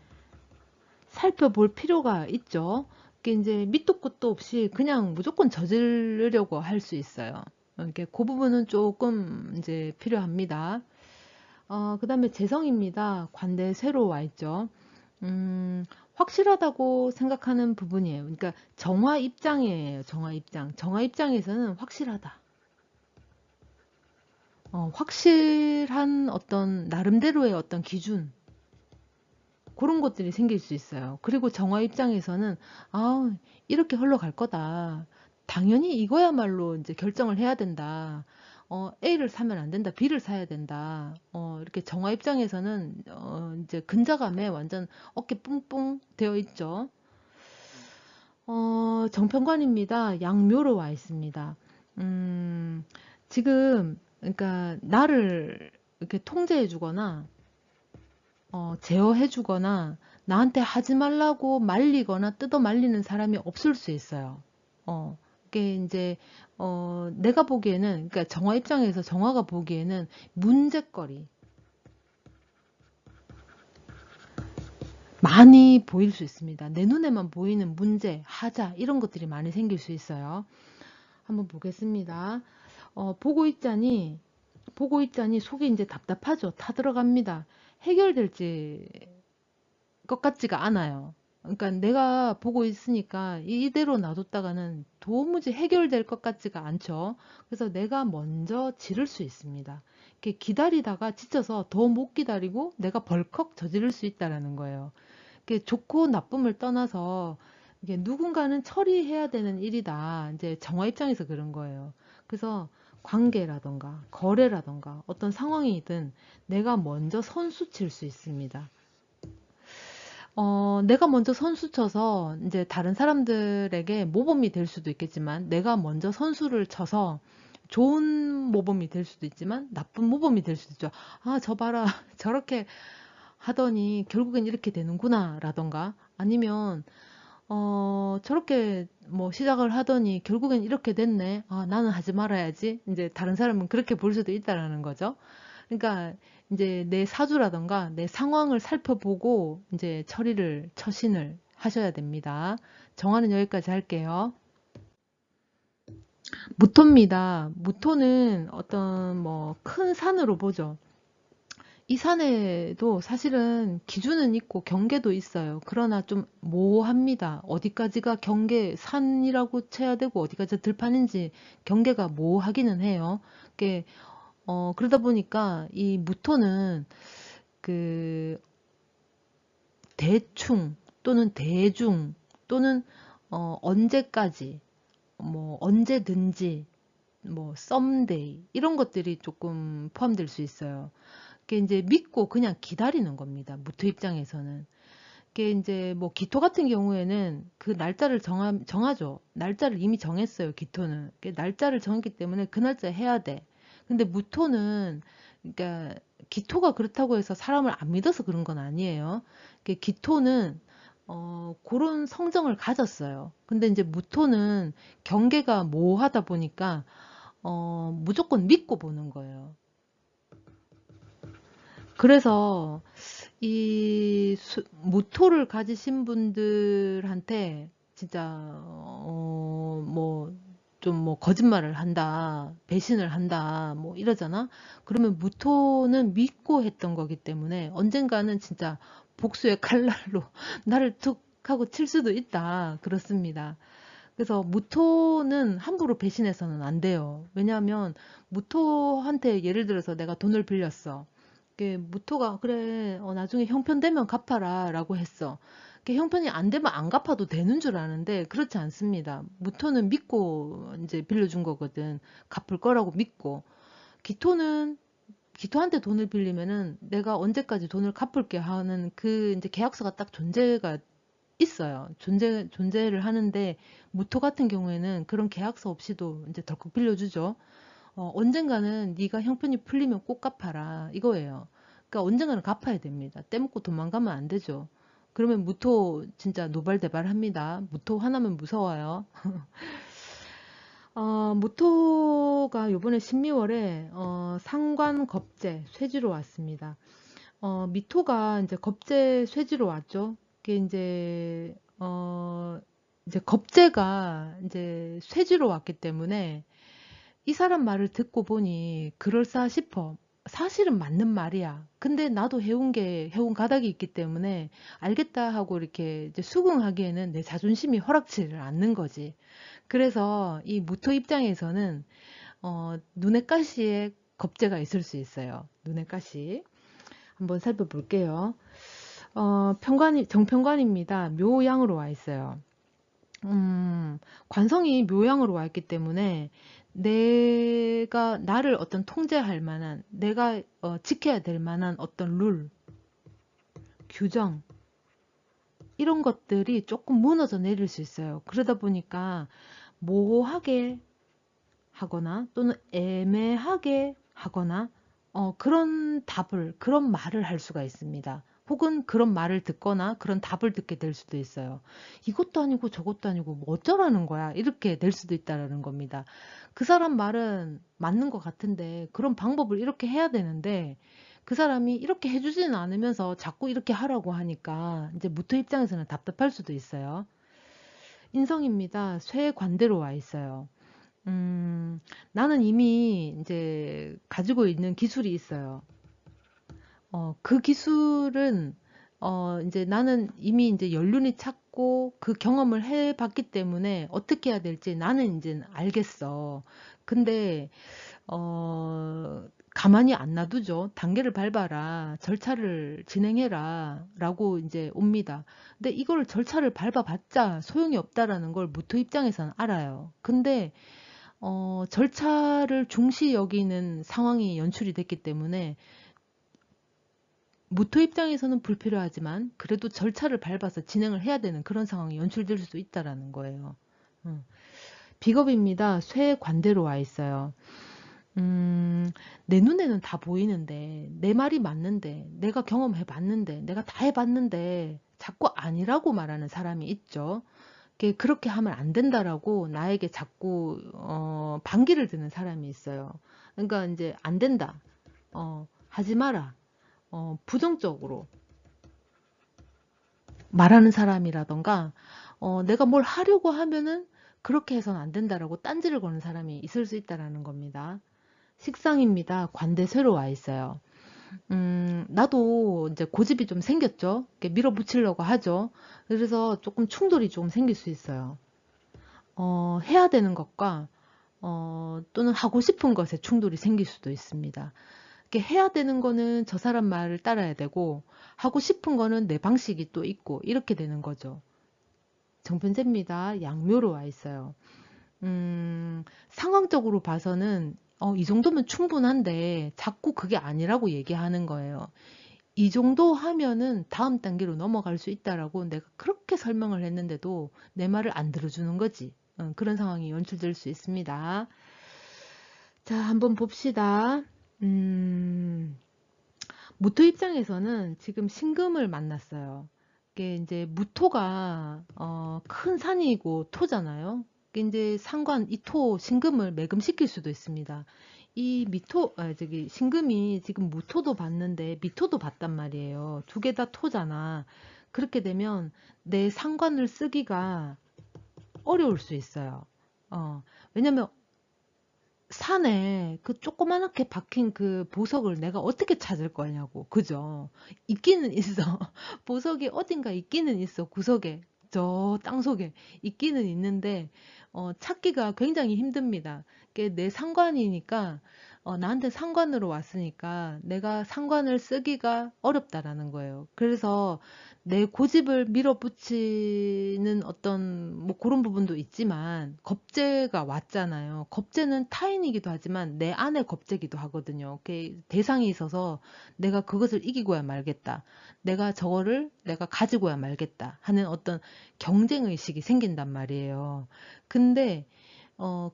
살펴볼 필요가 있죠. 그게 이제 밑도 끝도 없이 그냥 무조건 저지르려고 할 수 있어요. 이렇게 그 부분은 조금 이제 필요합니다. 그 다음에 재성입니다. 관대 세로 와 있죠. 확실하다고 생각하는 부분이에요. 그러니까 정화 입장이에요. 정화 입장. 정화 입장에서는 확실하다. 확실한 어떤 나름대로의 어떤 기준 그런 것들이 생길 수 있어요. 그리고 정화 입장에서는 아, 이렇게 흘러갈 거다. 당연히 이거야말로 이제 결정을 해야 된다. A를 사면 안 된다. B를 사야 된다. 이렇게 정화 입장에서는 이제 근자감에 완전 어깨 뿡뿡 되어 있죠. 정편관입니다. 양묘로 와 있습니다. 음, 지금 그러니까 나를 이렇게 통제해 주거나 제어해 주거나 나한테 하지 말라고 말리거나 뜯어 말리는 사람이 없을 수 있어요. 이게 이제 내가 보기에는 그러니까 정화 입장에서 정화가 보기에는 문제거리 많이 보일 수 있습니다. 내 눈에만 보이는 문제, 하자 이런 것들이 많이 생길 수 있어요. 한번 보겠습니다. 보고 있자니 속이 이제 답답하죠. 타들어갑니다. 해결될지 것 같지가 않아요. 그러니까 내가 보고 있으니까 이대로 놔뒀다가는 도무지 해결될 것 같지가 않죠. 그래서 내가 먼저 지를 수 있습니다. 이렇게 기다리다가 지쳐서 더 못 기다리고 내가 벌컥 저지를 수 있다라는 거예요. 이게 좋고 나쁨을 떠나서 이게 누군가는 처리해야 되는 일이다. 이제 정화 입장에서 그런 거예요. 그래서 관계라던가 거래라던가 어떤 상황이든 내가 먼저 선수 칠 수 있습니다. 내가 먼저 선수 쳐서 이제 다른 사람들에게 모범이 될 수도 있겠지만 내가 먼저 선수를 쳐서 좋은 모범이 될 수도 있지만 나쁜 모범이 될 수도 있죠. 아, 저 봐라. 저렇게 하더니 결국엔 이렇게 되는구나 라던가 아니면 저렇게 뭐 시작을 하더니 결국엔 이렇게 됐네. 아, 나는 하지 말아야지. 이제 다른 사람은 그렇게 볼 수도 있다라는 거죠. 그러니까 이제 내 사주라던가 내 상황을 살펴보고 이제 처신을 하셔야 됩니다. 정화는 여기까지 할게요. 무토입니다. 무토는 어떤 뭐 큰 산으로 보죠. 이 산에도 사실은 기준은 있고 경계도 있어요. 그러나 좀 모호합니다. 어디까지가 경계, 산이라고 쳐야 되고 어디까지 들판인지 경계가 모호하기는 해요. 그게 그러다 보니까 이 무토는 그 대충 또는 대중 또는 언제까지 뭐 언제든지 뭐 썸데이 이런 것들이 조금 포함될 수 있어요. 그게 이제 믿고 그냥 기다리는 겁니다. 무토 입장에서는. 그게 이제 뭐 기토 같은 경우에는 그 날짜를 정하죠. 날짜를 이미 정했어요. 기토는. 날짜를 정했기 때문에 그 날짜에 해야 돼. 근데 무토는 그러니까 기토가 그렇다고 해서 사람을 안 믿어서 그런 건 아니에요. 기토는 그런 성정을 가졌어요. 근데 이제 무토는 경계가 모호하다 보니까 무조건 믿고 보는 거예요. 그래서 이 무토를 가지신 분들한테 진짜 뭐 좀 뭐 거짓말을 한다, 배신을 한다, 뭐 이러잖아. 그러면 무토는 믿고 했던 거기 때문에 언젠가는 진짜 복수의 칼날로 나를 툭 하고 칠 수도 있다. 그렇습니다. 그래서 무토는 함부로 배신해서는 안 돼요. 왜냐하면 무토한테 예를 들어서 내가 돈을 빌렸어. 무토가 그래 나중에 형편 되면 갚아라 라고 했어. 형편이 안 되면 안 갚아도 되는 줄 아는데 그렇지 않습니다. 무토는 믿고 이제 빌려준 거거든. 갚을 거라고 믿고. 기토는 기토한테 돈을 빌리면은 내가 언제까지 돈을 갚을게 하는 그 이제 계약서가 딱 존재가 있어요. 존재를 하는데 무토 같은 경우에는 그런 계약서 없이도 이제 덜컥 빌려주죠. 언젠가는 네가 형편이 풀리면 꼭 갚아라 이거예요. 그러니까 언젠가는 갚아야 됩니다. 떼먹고 도망가면 안 되죠. 그러면 무토 진짜 노발대발합니다. 무토 하나면 무서워요. 무토가 요번에 12월에 상관겁재 쇠지로 왔습니다. 미토가 이제 겁재 쇠지로 왔죠. 그게 이제 겁재가 이제 쇠지로 왔기 때문에 이 사람 말을 듣고 보니 그럴싸 싶어. 사실은 맞는 말이야. 근데 나도 해온 가닥이 있기 때문에 알겠다 하고 이렇게 이제 수긍하기에는 내 자존심이 허락치를 않는 거지. 그래서 이 무토 입장에서는 눈의 가시에 겁재가 있을 수 있어요. 눈의 가시. 한번 살펴볼게요. 정편관입니다. 묘양으로 와 있어요. 관성이 묘양으로 와 있기 때문에 내가 나를 어떤 통제할 만한 내가 지켜야 될 만한 어떤 룰, 규정 이런 것들이 조금 무너져 내릴 수 있어요. 그러다 보니까 모호하게 하거나 또는 애매하게 하거나 그런 말을 할 수가 있습니다. 혹은 그런 말을 듣거나 그런 답을 듣게 될 수도 있어요. 이것도 아니고 저것도 아니고 뭐 어쩌라는 거야 이렇게 될 수도 있다는 겁니다. 그 사람 말은 맞는 것 같은데 그런 방법을 이렇게 해야 되는데 그 사람이 이렇게 해주지는 않으면서 자꾸 이렇게 하라고 하니까 이제 무토 입장에서는 답답할 수도 있어요. 인성입니다. 쇠 관대로 와 있어요. 나는 이미 이제 가지고 있는 기술이 있어요. 그 기술은 이제 나는 이미 이제 연륜이 찼고 그 경험을 해봤기 때문에 어떻게 해야 될지 나는 이제 알겠어. 근데 가만히 안 놔두죠. 단계를 밟아라. 절차를 진행해라. 라고 이제 옵니다. 근데 이걸 절차를 밟아봤자 소용이 없다라는 걸 무토 입장에서는 알아요. 근데 절차를 중시 여기는 상황이 연출이 됐기 때문에 무토 입장에서는 불필요하지만 그래도 절차를 밟아서 진행을 해야 되는 그런 상황이 연출될 수 있다라는 거예요. 음. 비겁입니다. 쇠 관대로 와 있어요. 내 눈에는 다 보이는데 내 말이 맞는데 내가 경험해 봤는데 내가 다 해봤는데 자꾸 아니라고 말하는 사람이 있죠. 그렇게 하면 안 된다라고 나에게 자꾸 반기를 드는 사람이 있어요. 그러니까 이제 안 된다. 하지 마라. 부정적으로 말하는 사람이라던가 내가 뭘 하려고 하면은 그렇게 해서는 안 된다라고 딴지를 거는 사람이 있을 수 있다라는 겁니다. 식상입니다. 관대쇠로 와 있어요. 나도 이제 고집이 좀 생겼죠. 이렇게 밀어붙이려고 하죠. 그래서 조금 충돌이 좀 생길 수 있어요. 해야 되는 것과 또는 하고 싶은 것에 충돌이 생길 수도 있습니다. 이렇게 해야 되는 거는 저 사람 말을 따라야 되고 하고 싶은 거는 내 방식이 또 있고 이렇게 되는 거죠. 정편제입니다. 양묘로 와 있어요. 상황적으로 봐서는 이 정도면 충분한데 자꾸 그게 아니라고 얘기하는 거예요. 이 정도 하면은 다음 단계로 넘어갈 수 있다라고 내가 그렇게 설명을 했는데도 내 말을 안 들어주는 거지. 그런 상황이 연출될 수 있습니다. 자, 한번 봅시다. 음, 무토 입장에서는 지금 신금을 만났어요. 이게 이제 무토가 큰 산이고 토잖아요. 이게 이제 상관 이 토 신금을 매금시킬 수도 있습니다. 이 미토 저기 신금이 지금 무토도 봤는데 미토도 봤단 말이에요. 두 개 다 토잖아. 그렇게 되면 내 상관을 쓰기가 어려울 수 있어요. 왜냐면 산에 그 조그맣게 박힌 그 보석을 내가 어떻게 찾을 거냐고. 그죠? 있기는 있어. 보석이 어딘가 있기는 있어. 구석에. 저 땅속에 있기는 있는데, 찾기가 굉장히 힘듭니다. 그게 내 상관이니까, 나한테 상관으로 왔으니까 내가 상관을 쓰기가 어렵다라는 거예요. 그래서 내 고집을 밀어붙이는 어떤 뭐 그런 부분도 있지만 겁재가 왔잖아요. 겁재는 타인이기도 하지만 내 안의 겁재기도 하거든요. 대상이 있어서 내가 그것을 이기고야 말겠다. 내가 저거를 내가 가지고야 말겠다 하는 어떤 경쟁 의식이 생긴단 말이에요. 근데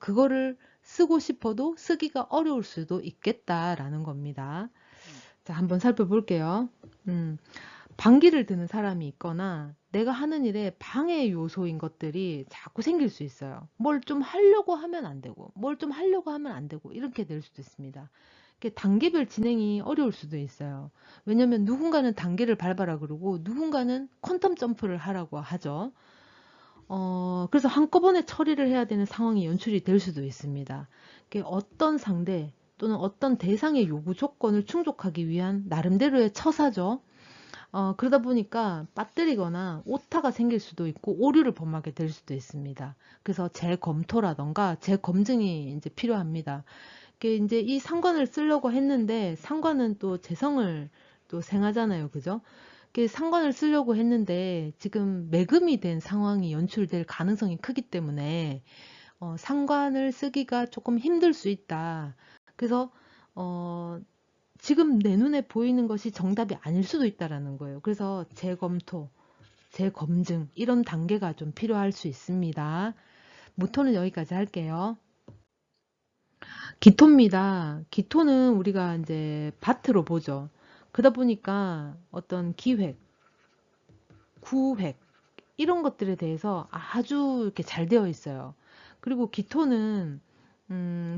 그거를 쓰고 싶어도 쓰기가 어려울 수도 있겠다라는 겁니다. 자, 한번 살펴볼게요. 음. 방귀를 드는 사람이 있거나 내가 하는 일에 방해 요소인 것들이 자꾸 생길 수 있어요. 뭘 좀 하려고 하면 안 되고, 뭘 좀 하려고 하면 안 되고, 이렇게 될 수도 있습니다. 단계별 진행이 어려울 수도 있어요. 왜냐면 누군가는 단계를 밟아라 그러고, 누군가는 퀀텀 점프를 하라고 하죠. 그래서 한꺼번에 처리를 해야 되는 상황이 연출이 될 수도 있습니다. 어떤 상대 또는 어떤 대상의 요구 조건을 충족하기 위한 나름대로의 처사죠. 그러다 보니까 빠뜨리거나 오타가 생길 수도 있고 오류를 범하게 될 수도 있습니다. 그래서 재검토라던가 재검증이 이제 필요합니다. 이게 이제 이 상관을 쓰려고 했는데 상관은 또 재성을 또 생하잖아요. 그죠? 상관을 쓰려고 했는데 지금 매금이 된 상황이 연출될 가능성이 크기 때문에 상관을 쓰기가 조금 힘들 수 있다. 그래서 어, 지금 내 눈에 보이는 것이 정답이 아닐 수도 있다라는 거예요. 그래서 재검토, 재검증 이런 단계가 좀 필요할 수 있습니다. 무토는 여기까지 할게요. 기토입니다. 기토는 우리가 이제 밭으로 보죠. 그러다 보니까 어떤 기획, 구획 이런 것들에 대해서 아주 이렇게 잘 되어 있어요. 그리고 기토는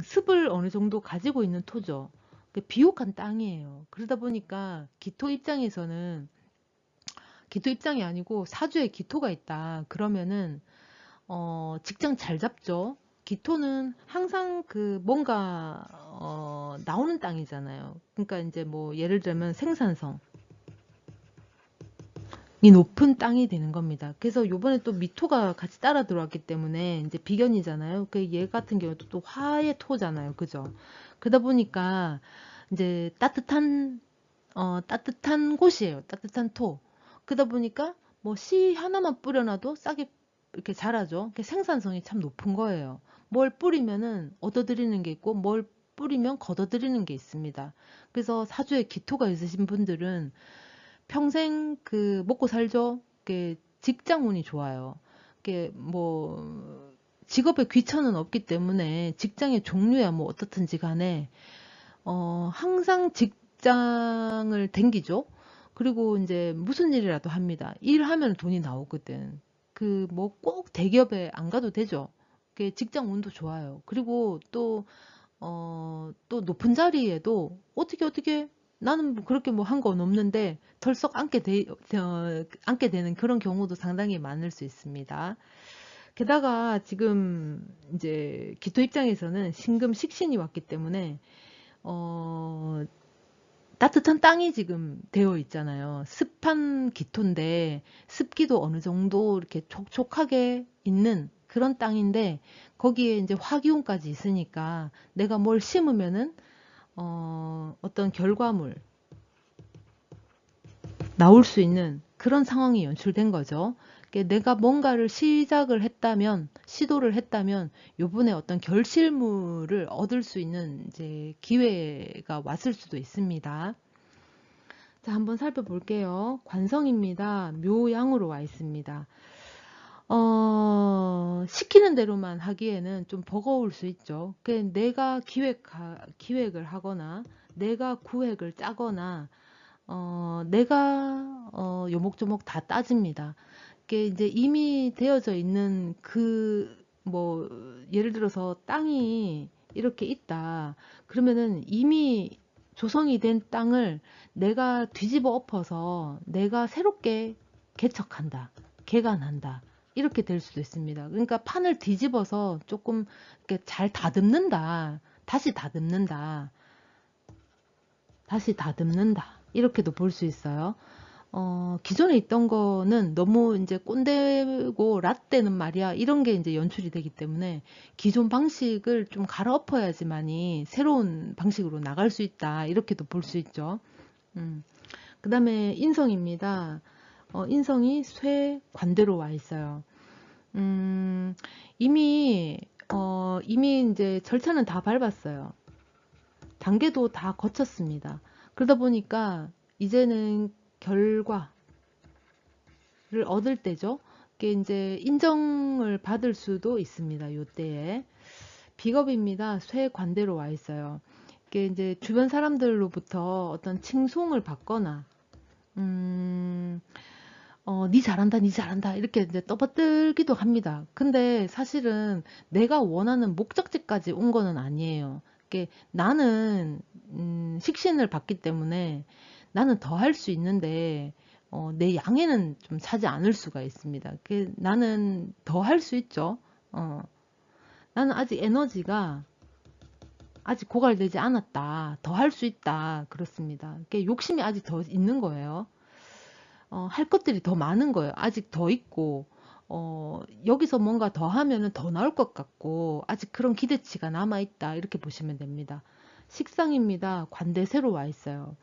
습을 어느 정도 가지고 있는 토죠. 비옥한 땅이에요. 그러다 보니까 기토 입장이 아니고 사주에 기토가 있다. 그러면은 직장 잘 잡죠. 기토는 항상 그 뭔가 나오는 땅이잖아요. 그러니까 이제 뭐 예를 들면 생산성 이 높은 땅이 되는 겁니다. 그래서 요번에 또 미토가 같이 따라 들어왔기 때문에 이제 비견이잖아요. 그 얘 같은 경우도 또 화의 토잖아요. 그죠? 그러다 보니까 이제 따뜻한 곳이에요. 따뜻한 토. 그러다 보니까 뭐 씨 하나만 뿌려놔도 싹이 이렇게 자라죠. 생산성이 참 높은 거예요. 뭘 뿌리면은 얻어들이는 게 있고 뭘 뿌리면 걷어들이는 게 있습니다. 그래서 사주에 기토가 있으신 분들은 평생 그 먹고 살죠. 직장 운이 좋아요. 뭐 직업에 귀천은 없기 때문에 직장의 종류야 뭐 어떻든지 간에 항상 직장을 댕기죠. 그리고 이제 무슨 일이라도 합니다. 일하면 돈이 나오거든. 그 뭐 꼭 대기업에 안 가도 되죠. 직장 운도 좋아요. 그리고 또 높은 자리에도 어떻게 나는 뭐 그렇게 뭐 한 건 없는데 덜썩 앉게 되는 그런 경우도 상당히 많을 수 있습니다. 게다가 지금 이제 기토 입장에서는 신금 식신이 왔기 때문에 어, 따뜻한 땅이 지금 되어 있잖아요. 습한 기토인데 습기도 어느 정도 이렇게 촉촉하게 있는 그런 땅인데 거기에 이제 화기운까지 있으니까 내가 뭘 심으면은 어떤 결과물 나올 수 있는 그런 상황이 연출된 거죠. 내가 뭔가를 시작을 했다면, 시도를 했다면, 요번에 어떤 결실물을 얻을 수 있는 이제 기회가 왔을 수도 있습니다. 자, 한번 살펴볼게요. 관성입니다. 묘양으로 와 있습니다. 시키는 대로만 하기에는 좀 버거울 수 있죠. 내가 기획을 하거나, 내가 구획을 짜거나, 내가 요목조목 다 따집니다. 이게 이제 이미 되어져 있는 뭐 예를 들어서 땅이 이렇게 있다. 그러면은 이미 조성이 된 땅을 내가 뒤집어 엎어서 내가 새롭게 개척한다, 개간한다. 이렇게 될 수도 있습니다. 그러니까 판을 뒤집어서 조금 이렇게 잘 다듬는다. 다시 다듬는다. 다시 다듬는다. 이렇게도 볼 수 있어요. 기존에 있던 거는 너무 이제 꼰대고 라떼는 말이야. 이런 게 이제 연출이 되기 때문에 기존 방식을 좀 갈아엎어야지만이 새로운 방식으로 나갈 수 있다. 이렇게도 볼 수 있죠. 그 다음에 인성입니다. 인성이 쇠 관대로 와 있어요. 이미, 이미 이제 절차는 다 밟았어요. 단계도 다 거쳤습니다. 그러다 보니까 이제는 결과를 얻을 때죠. 이게 이제 인정을 받을 수도 있습니다. 요때에. 비겁입니다. 쇠관대로 와 있어요. 이게 이제 주변 사람들로부터 어떤 칭송을 받거나, 니 잘한다, 니 잘한다, 이렇게 이제 떠받들기도 합니다. 근데 사실은 내가 원하는 목적지까지 온 거는 아니에요. 이게 나는, 식신을 받기 때문에 나는 더 할 수 있는데, 내 양에는 좀 차지 않을 수가 있습니다. 나는 더 할 수 있죠. 나는 아직 에너지가 아직 고갈되지 않았다. 더 할 수 있다. 그렇습니다. 욕심이 아직 더 있는 거예요. 할 것들이 더 많은 거예요. 아직 더 있고, 여기서 뭔가 더 하면은 더 나올 것 같고, 아직 그런 기대치가 남아있다. 이렇게 보시면 됩니다. 식상입니다. 관대세로 와 있어요.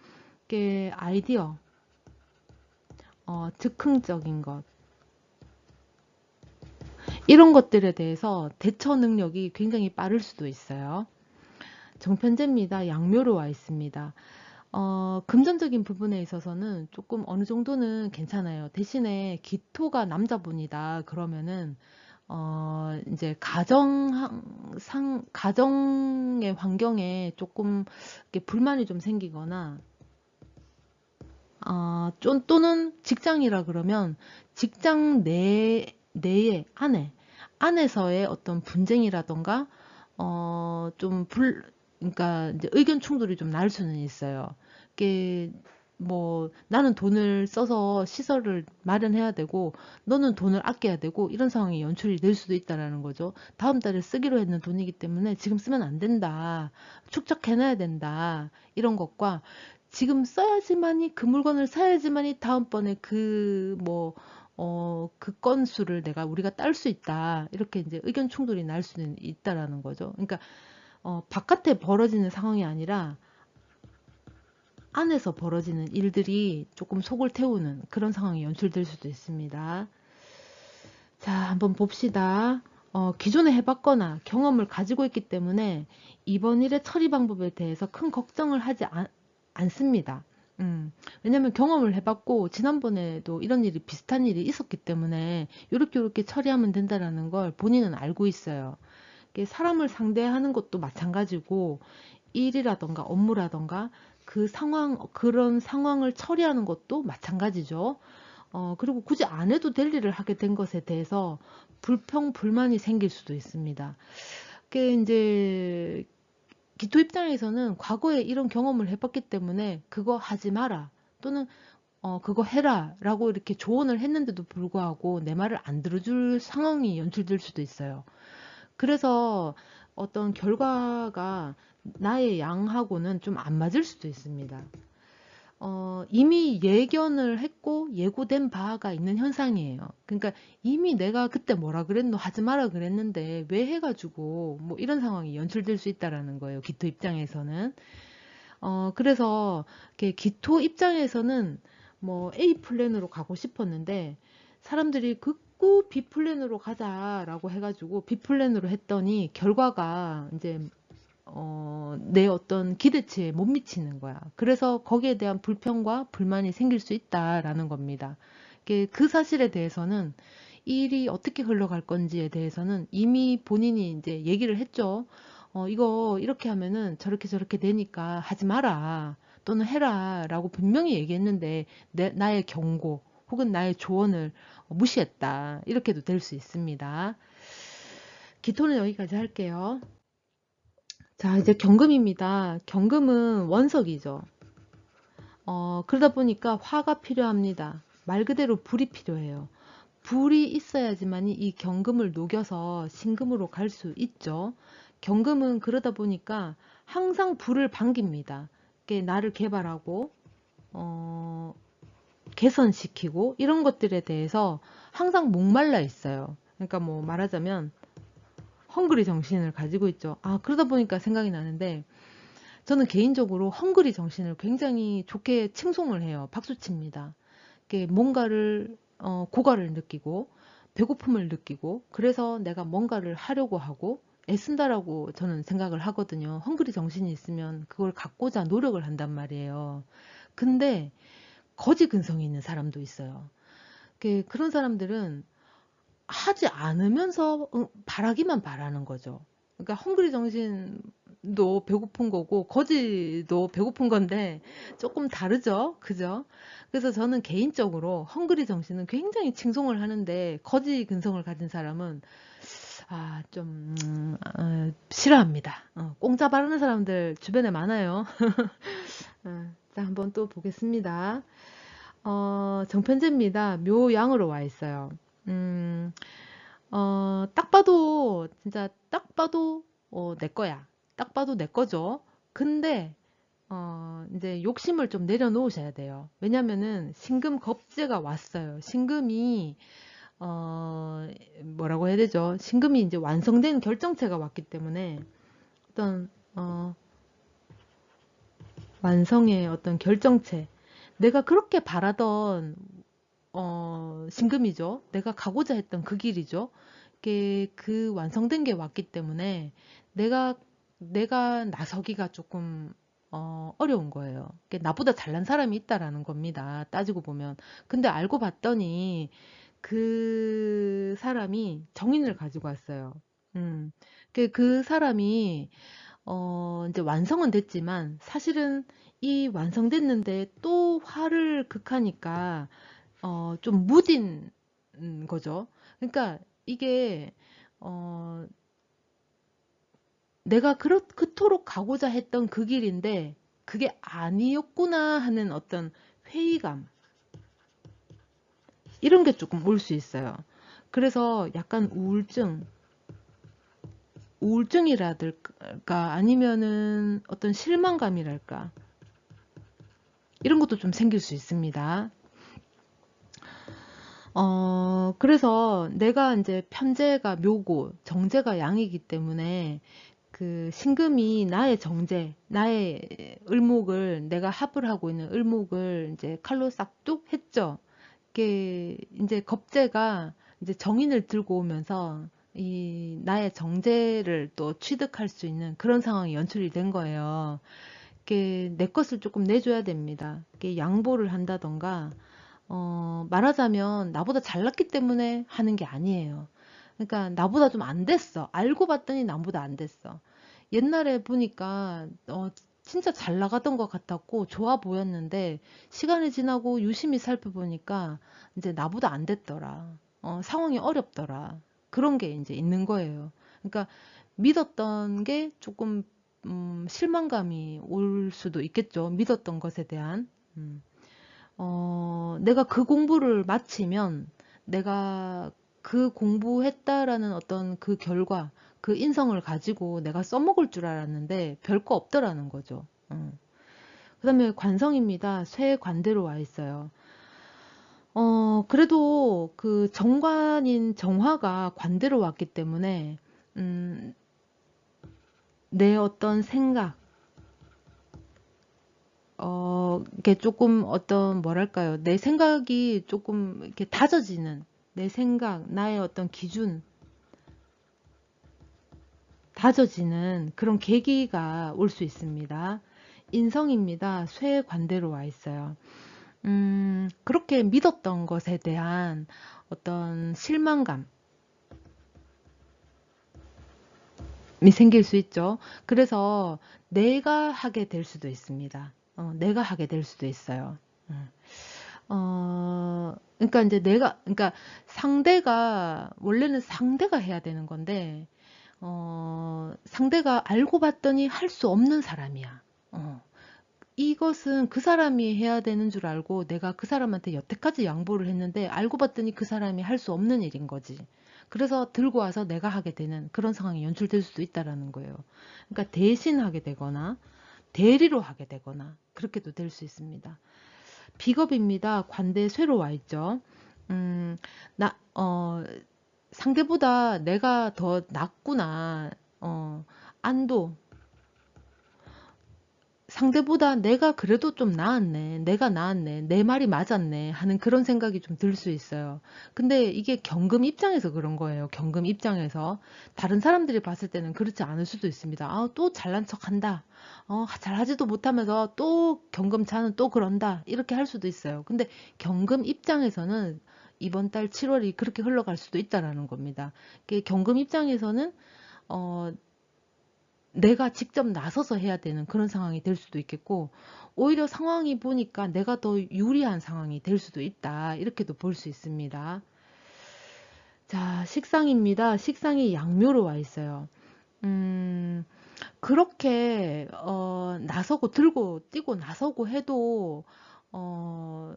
이게 아이디어, 즉흥적인 것, 이런 것들에 대해서 대처 능력이 굉장히 빠를 수도 있어요. 정편제입니다. 양묘로 와 있습니다. 금전적인 부분에 있어서는 조금 어느 정도는 괜찮아요. 대신에 기토가 남자분이다 그러면은 이제 가정의 환경에 조금 이렇게 불만이 좀 생기거나 또는 직장이라 그러면 직장 내의 안에서의 어떤 분쟁이라던가 그러니까 이제 의견 충돌이 좀 날 수는 있어요. 이게 뭐 나는 돈을 써서 시설을 마련해야 되고 너는 돈을 아껴야 되고 이런 상황이 연출이 될 수도 있다라는 거죠. 다음 달에 쓰기로 했는 돈이기 때문에 지금 쓰면 안 된다. 축적해놔야 된다. 이런 것과 지금 써야지만이 그 물건을 사야지만이 다음번에 그 건수를 우리가 딸 수 있다. 이렇게 이제 의견 충돌이 날 수는 있다라는 거죠. 그러니까 바깥에 벌어지는 상황이 아니라 안에서 벌어지는 일들이 조금 속을 태우는 그런 상황이 연출될 수도 있습니다. 자, 한번 봅시다. 기존에 해봤거나 경험을 가지고 있기 때문에 이번 일의 처리 방법에 대해서 큰 걱정을 하지 않습니다. 왜냐면 경험을 해봤고 지난번에도 이런 일이 비슷한 일이 있었기 때문에 이렇게 처리하면 된다라는 걸 본인은 알고 있어요. 사람을 상대하는 것도 마찬가지고 일이라던가 업무라던가 그런 상황을 처리하는 것도 마찬가지죠. 그리고 굳이 안 해도 될 일을 하게 된 것에 대해서 불만이 생길 수도 있습니다. 그게 이제 기토 입장에서는 과거에 이런 경험을 해봤기 때문에 그거 하지 마라. 또는 그거 해라 라고 이렇게 조언을 했는데도 불구하고 내 말을 안 들어줄 상황이 연출될 수도 있어요. 그래서 어떤 결과가 나의 양하고는 좀 안 맞을 수도 있습니다. 이미 예견을 했고 예고된 바가 있는 현상이에요. 그러니까 이미 내가 그때 뭐라 그랬노 하지 마라 그랬는데 왜 해가지고 뭐 이런 상황이 연출될 수 있다라는 거예요. 기토 입장에서는. 그래서 이렇게 기토 입장에서는 뭐 A 플랜으로 가고 싶었는데 사람들이 극구 B 플랜으로 가자라고 해가지고 B 플랜으로 했더니 결과가 이제 내 어떤 기대치에 못 미치는 거야. 그래서 거기에 대한 불평과 불만이 생길 수 있다라는 겁니다. 그 사실에 대해서는 이 일이 어떻게 흘러갈 건지에 대해서는 이미 본인이 이제 얘기를 했죠. 이거 이렇게 하면은 저렇게 저렇게 되니까 하지 마라. 또는 해라. 라고 분명히 얘기했는데 나의 경고 혹은 나의 조언을 무시했다. 이렇게도 될 수 있습니다. 기토는 여기까지 할게요. 자, 이제 경금입니다. 경금은 원석이죠. 그러다 보니까 화가 필요합니다. 말 그대로 불이 필요해요. 불이 있어야지만 이 경금을 녹여서 신금으로 갈 수 있죠. 경금은 그러다 보니까 항상 불을 반깁니다. 나를 개발하고, 어, 개선시키고, 이런 것들에 대해서 항상 목말라 있어요. 그러니까 뭐 말하자면, 헝그리 정신을 가지고 있죠. 그러다 보니까 생각이 나는데, 저는 개인적으로 헝그리 정신을 굉장히 좋게 칭송을 해요. 박수칩니다. 뭔가를 고갈을 느끼고 배고픔을 느끼고 그래서 내가 뭔가를 하려고 하고 애쓴다라고 저는 생각을 하거든요. 헝그리 정신이 있으면 그걸 갖고자 노력을 한단 말이에요. 근데 거지 근성이 있는 사람도 있어요. 그런 사람들은 하지 않으면서 바라기만 바라는 거죠. 그러니까 헝그리 정신도 배고픈 거고 거지도 배고픈 건데 조금 다르죠. 그죠? 그래서 저는 개인적으로 헝그리 정신은 굉장히 칭송을 하는데 거지 근성을 가진 사람은 좀 싫어합니다. 공짜 바르는 사람들 주변에 많아요. 자, 한번 또 보겠습니다. 정편제입니다. 묘양으로 와 있어요. 음, 딱 봐도, 진짜 딱 봐도, 내 거야. 딱 봐도 내 거죠. 근데, 이제 욕심을 좀 내려놓으셔야 돼요. 왜냐면은 신금 겁재가 왔어요. 신금이, 뭐라고 해야 되죠? 신금이 이제 완성된 결정체가 왔기 때문에 어떤, 완성의 어떤 결정체. 내가 그렇게 바라던 신금이죠. 내가 가고자 했던 그 길이죠. 그 완성된 게 왔기 때문에 내가 나서기가 조금 어려운 거예요. 나보다 잘난 사람이 있다라는 겁니다. 따지고 보면. 근데 알고 봤더니 그 사람이 정인을 가지고 왔어요. 음. 그 사람이 이제 완성은 됐지만 사실은 이 완성됐는데 또 화를 극하니까 좀 무딘 거죠. 그러니까 이게 어, 내가 그토록 가고자 했던 그 길인데 그게 아니었구나 하는 어떤 회의감 이런 게 조금 올 수 있어요. 그래서 약간 우울증이랄까 아니면은 어떤 실망감이랄까 이런 것도 좀 생길 수 있습니다. 그래서 내가 이제 편재가 묘고 정제가 양이기 때문에 그 신금이 나의 정제, 나의 을목을 내가 합을 하고 있는 을목을 이제 칼로 싹둑 했죠. 이게 이제 겁재가 이제 정인을 들고 오면서 이 나의 정제를 또 취득할 수 있는 그런 상황이 연출이 된 거예요. 내 것을 조금 내줘야 됩니다. 양보를 한다던가 말하자면 나보다 잘났기 때문에 하는 게 아니에요. 그러니까 나보다 좀 안 됐어. 알고 봤더니 나보다 안 됐어. 옛날에 보니까 진짜 잘 나가던 것 같았고 좋아 보였는데 시간이 지나고 유심히 살펴보니까 이제 나보다 안 됐더라. 상황이 어렵더라. 그런 게 이제 있는 거예요. 그러니까 믿었던 게 조금 실망감이 올 수도 있겠죠. 믿었던 것에 대한. 내가 그 공부를 마치면 내가 그 공부했다라는 어떤 그 결과, 그 인성을 가지고 내가 써먹을 줄 알았는데 별거 없더라는 거죠. 그 다음에 관성입니다. 쇠 관대로 와 있어요. 그래도 그 정관인 정화가 관대로 왔기 때문에, 음, 내 어떤 생각, 이게 조금 어떤, 뭐랄까요. 내 생각이 조금 이렇게 다져지는, 내 생각, 나의 어떤 기준, 다져지는 그런 계기가 올 수 있습니다. 인성입니다. 쇠 관대로 와 있어요. 그렇게 믿었던 것에 대한 어떤 실망감이 생길 수 있죠. 그래서 내가 하게 될 수도 있습니다. 내가 하게 될 수도 있어요. 음. 그러니까 이제 그러니까 상대가, 원래는 상대가 해야 되는 건데, 상대가 알고 봤더니 할 수 없는 사람이야. 이것은 그 사람이 해야 되는 줄 알고 내가 그 사람한테 여태까지 양보를 했는데 알고 봤더니 그 사람이 할 수 없는 일인 거지. 그래서 들고 와서 내가 하게 되는 그런 상황이 연출될 수도 있다라는 거예요. 그러니까 대신하게 되거나 대리로 하게 되거나 그렇게도 될 수 있습니다. 비겁입니다. 관대 쇠로 와 있죠. 음, 나, 상대보다 내가 더 낫구나. 안도, 상대보다 내가 그래도 좀 나았네. 내가 나았네. 내 말이 맞았네. 하는 그런 생각이 좀 들 수 있어요. 근데 이게 경금 입장에서 그런 거예요. 경금 입장에서. 다른 사람들이 봤을 때는 그렇지 않을 수도 있습니다. 아, 또 잘난 척 한다. 잘하지도 못하면서 또 경금 차는 또 그런다. 이렇게 할 수도 있어요. 근데 경금 입장에서는 이번 달 7월이 그렇게 흘러갈 수도 있다라는 겁니다. 경금 입장에서는 어, 내가 직접 나서서 해야 되는 그런 상황이 될 수도 있겠고, 오히려 상황이 보니까 내가 더 유리한 상황이 될 수도 있다. 이렇게도 볼 수 있습니다. 자, 식상입니다. 식상이 양묘로 와 있어요. 음, 그렇게, 나서고 들고 뛰고 나서고 해도, 어,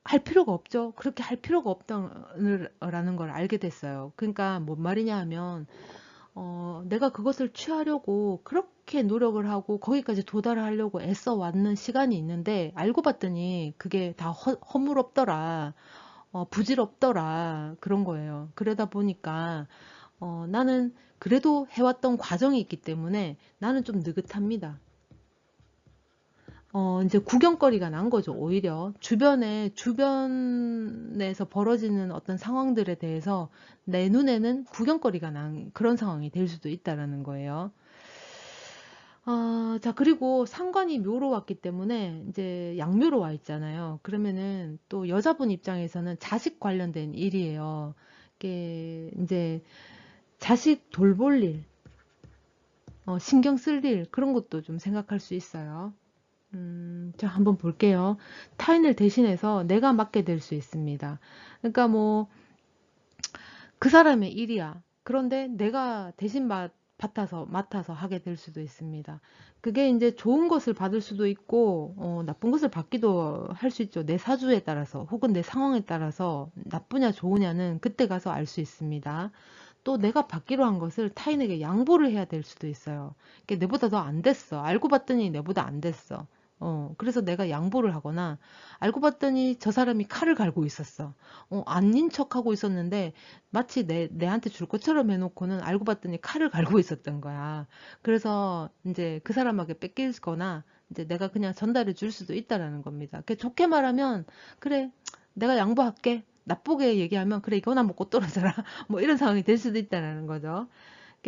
할 필요가 없죠. 그렇게 할 필요가 없다는 걸 알게 됐어요. 그러니까 뭔 말이냐 하면, 내가 그것을 취하려고 그렇게 노력을 하고 거기까지 도달하려고 애써 왔는 시간이 있는데 알고 봤더니 그게 다 허물없더라, 부질없더라, 그런 거예요. 그러다 보니까 나는 그래도 해왔던 과정이 있기 때문에 나는 좀 느긋합니다. 이제 구경거리가 난 거죠, 오히려. 주변에서 벌어지는 어떤 상황들에 대해서 내 눈에는 구경거리가 난 그런 상황이 될 수도 있다라는 거예요. 자, 그리고 상관이 묘로 왔기 때문에 이제 양묘로 와 있잖아요. 그러면은 또 여자분 입장에서는 자식 관련된 일이에요. 이게 이제 자식 돌볼 일, 신경 쓸 일, 그런 것도 좀 생각할 수 있어요. 자, 한번 볼게요. 타인을 대신해서 내가 맡게 될 수 있습니다. 그러니까 뭐, 그 사람의 일이야. 그런데 내가 대신 맡아서 하게 될 수도 있습니다. 그게 이제 좋은 것을 받을 수도 있고, 나쁜 것을 받기도 할 수 있죠. 내 사주에 따라서, 혹은 내 상황에 따라서 나쁘냐 좋으냐는 그때 가서 알 수 있습니다. 또 내가 받기로 한 것을 타인에게 양보를 해야 될 수도 있어요. 이게 내보다 더 안 됐어. 알고 봤더니 내보다 안 됐어. 그래서 내가 양보를 하거나, 알고 봤더니 저 사람이 칼을 갈고 있었어. 아닌 척하고 있었는데, 마치 내한테 줄 것처럼 해놓고는 알고 봤더니 칼을 갈고 있었던 거야. 그래서 이제 그 사람에게 뺏기거나, 이제 내가 그냥 전달해 줄 수도 있다라는 겁니다. 좋게 말하면, 그래, 내가 양보할게. 나쁘게 얘기하면, 그래, 이거나 먹고 떨어져라. 뭐 이런 상황이 될 수도 있다라는 거죠.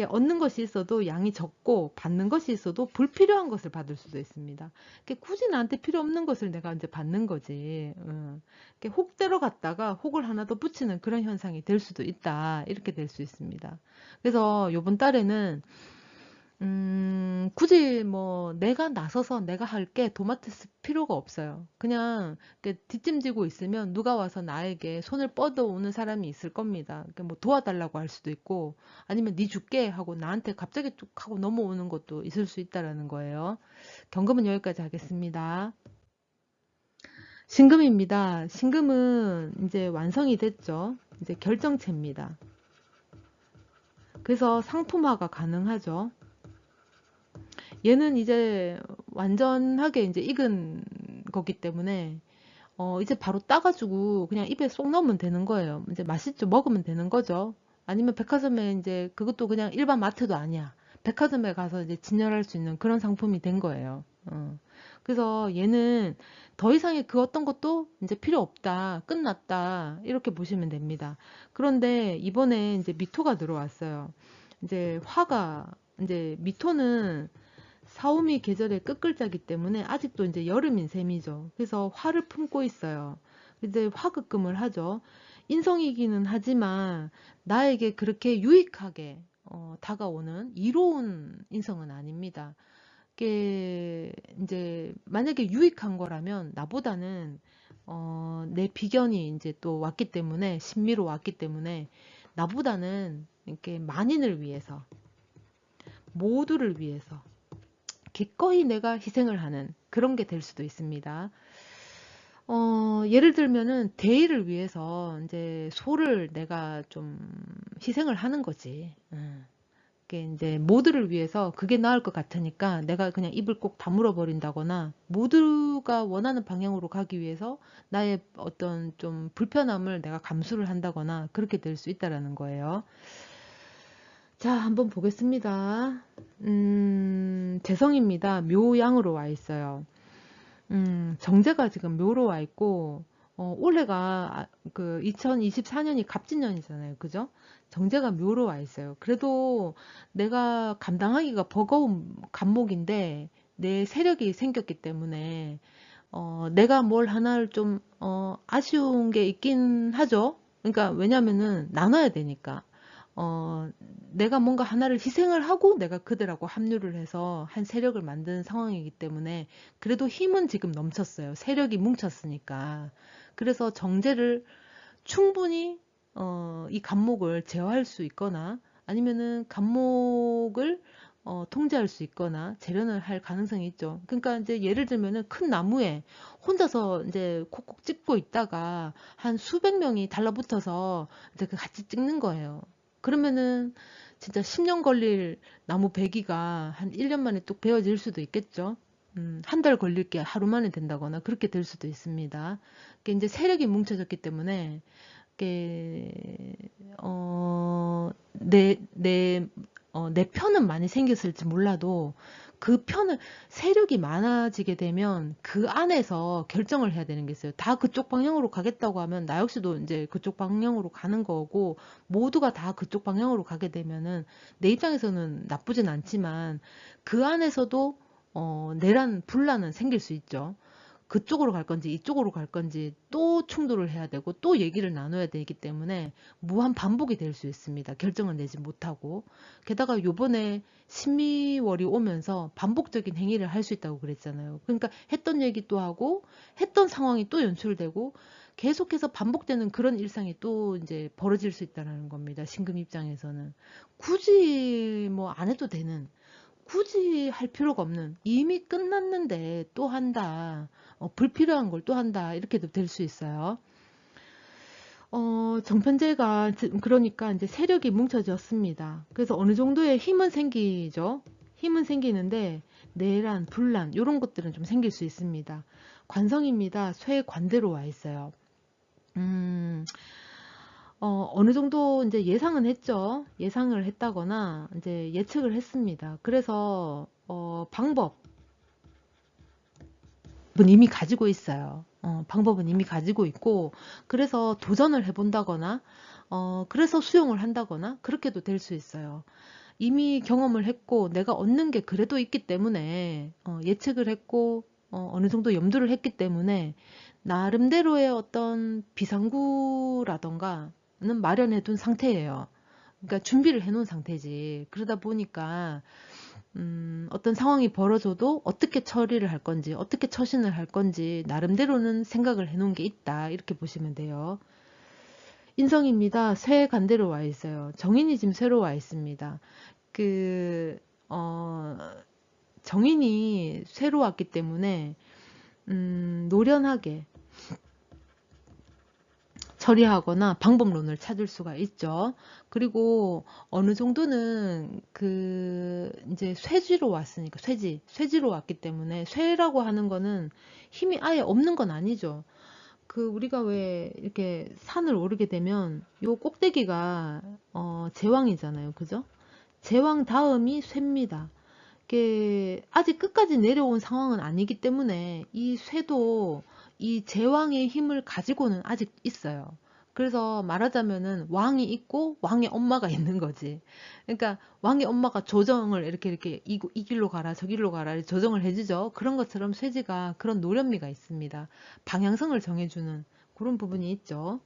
얻는 것이 있어도 양이 적고 받는 것이 있어도 불필요한 것을 받을 수도 있습니다. 굳이 나한테 필요 없는 것을 내가 이제 받는 거지. 혹대로 갔다가 혹을 하나 더 붙이는 그런 현상이 될 수도 있다. 이렇게 될 수 있습니다. 그래서 요번 달에는 굳이 뭐 내가 나서서 내가 할게 도맡을 필요가 없어요. 그냥 뒷짐지고 있으면 누가 와서 나에게 손을 뻗어오는 사람이 있을 겁니다. 뭐 도와달라고 할 수도 있고 아니면 네 줄게 하고 나한테 갑자기 쭉 하고 넘어오는 것도 있을 수 있다라는 거예요. 경금은 여기까지 하겠습니다. 신금입니다. 신금은 이제 완성이 됐죠. 이제 결정체입니다. 그래서 상품화가 가능하죠. 얘는 이제 완전하게 이제 익은 거기 때문에 이제 바로 따가지고 그냥 입에 쏙 넣으면 되는 거예요. 이제 맛있죠. 먹으면 되는 거죠. 아니면 백화점에 이제 그것도 그냥 일반 마트도 아니야. 백화점에 가서 이제 진열할 수 있는 그런 상품이 된 거예요. 그래서 얘는 더 이상의 그 어떤 것도 이제 필요 없다. 끝났다. 이렇게 보시면 됩니다. 그런데 이번에 이제 미토가 들어왔어요. 이제 화가 이제 미토는 사오미 계절의 끝글자기 때문에 아직도 이제 여름인 셈이죠. 그래서 화를 품고 있어요. 이제 화급금을 하죠. 인성이기는 하지만 나에게 그렇게 유익하게 다가오는 이로운 인성은 아닙니다. 이게 이제 만약에 유익한 거라면 나보다는 내 비견이 이제 또 왔기 때문에 신미로 왔기 때문에 나보다는 이렇게 만인을 위해서 모두를 위해서 기꺼이 내가 희생을 하는 그런 게 될 수도 있습니다. 예를 들면은 대의를 위해서 이제 소를 내가 좀 희생을 하는 거지. 그게 이제 모두를 위해서 그게 나을 것 같으니까 내가 그냥 입을 꼭 다물어 버린다거나 모두가 원하는 방향으로 가기 위해서 나의 어떤 좀 불편함을 내가 감수를 한다거나 그렇게 될 수 있다라는 거예요. 자, 한번 보겠습니다. 재성입니다. 묘양으로 와 있어요. 정제가 지금 묘로 와 있고, 올해가 그 2024년이 갑진년이잖아요. 그죠? 정제가 묘로 와 있어요. 그래도 내가 감당하기가 버거운 간목인데, 내 세력이 생겼기 때문에, 내가 뭘 하나를 좀, 아쉬운 게 있긴 하죠. 그러니까, 왜냐면은, 나눠야 되니까. 어, 내가 뭔가 하나를 희생을 하고 내가 그들하고 합류를 해서 한 세력을 만드는 상황이기 때문에 그래도 힘은 지금 넘쳤어요. 세력이 뭉쳤으니까. 그래서 정제를 충분히 이 간목을 제어할 수 있거나 아니면은 간목을 통제할 수 있거나 재련을 할 가능성이 있죠. 그러니까 이제 예를 들면은 큰 나무에 혼자서 이제 콕콕 찍고 있다가 한 수백 명이 달라붙어서 이제 그 같이 찍는 거예요. 그러면은 진짜 10년 걸릴 나무 배기가 한 1년 만에 뚝 베어질 수도 있겠죠. 한 달 걸릴 게 하루 만에 된다거나 그렇게 될 수도 있습니다. 그게 이제 세력이 뭉쳐졌기 때문에 이게 내 편은 많이 생겼을지 몰라도 그 편을 세력이 많아지게 되면 그 안에서 결정을 해야 되는 게 있어요. 다 그쪽 방향으로 가겠다고 하면 나 역시도 이제 그쪽 방향으로 가는 거고 모두가 다 그쪽 방향으로 가게 되면은 내 입장에서는 나쁘진 않지만 그 안에서도 내란 분란은 생길 수 있죠. 그쪽으로 갈 건지 이쪽으로 갈 건지 또 충돌을 해야 되고 또 얘기를 나눠야 되기 때문에 무한 반복이 될 수 있습니다. 결정을 내지 못하고. 게다가 요번에 신미월이 오면서 반복적인 행위를 할 수 있다고 그랬잖아요. 그러니까 했던 얘기 또 하고 했던 상황이 또 연출되고 계속해서 반복되는 그런 일상이 또 이제 벌어질 수 있다는 겁니다. 신금 입장에서는. 굳이 뭐 안 해도 되는 굳이 할 필요가 없는 이미 끝났는데 또 한다. 불필요한 걸 또 한다. 이렇게도 될 수 있어요. 정편제가 그러니까 이제 세력이 뭉쳐졌습니다. 그래서 어느 정도의 힘은 생기죠. 힘은 생기는데 내란, 분란 이런 것들은 좀 생길 수 있습니다. 관성입니다. 쇠 관대로 와 있어요. 음, 어느 정도 이제 예상은 했죠. 예상을 했다거나 이제 예측을 했습니다. 그래서 방법은 이미 가지고 있어요. 방법은 이미 가지고 있고 그래서 도전을 해본다거나 그래서 수용을 한다거나 그렇게도 될 수 있어요. 이미 경험을 했고 내가 얻는 게 그래도 있기 때문에 예측을 했고 어느 정도 염두를 했기 때문에 나름대로의 어떤 비상구라던가는 마련해 둔 상태예요. 그러니까 준비를 해 놓은 상태지. 그러다 보니까 어떤 상황이 벌어져도 어떻게 처리를 할 건지, 어떻게 처신을 할 건지 나름대로는 생각을 해 놓은 게 있다. 이렇게 보시면 돼요. 인성입니다. 쇠 간대로 와 있어요. 정인이 지금 쇠로 와 있습니다. 그, 어, 정인이 쇠로 왔기 때문에, 노련하게. 처리하거나 방법론을 찾을 수가 있죠. 그리고 어느 정도는 이제 쇠지로 왔으니까, 쇠지로 왔기 때문에, 쇠라고 하는 거는 힘이 아예 없는 건 아니죠. 우리가 왜 이렇게 산을 오르게 되면 요 꼭대기가 제왕이잖아요. 그죠? 제왕 다음이 쇠입니다. 이게 아직 끝까지 내려온 상황은 아니기 때문에 이 쇠도 이 제왕의 힘을 가지고는 아직 있어요. 그래서 말하자면은 왕이 있고 왕의 엄마가 있는 거지. 그러니까 왕의 엄마가 조정을 이렇게 이 길로 가라 저 길로 가라 이렇게 조정을 해주죠. 그런 것처럼 쇠지가 그런 노련미가 있습니다. 방향성을 정해주는 그런 부분이 있죠.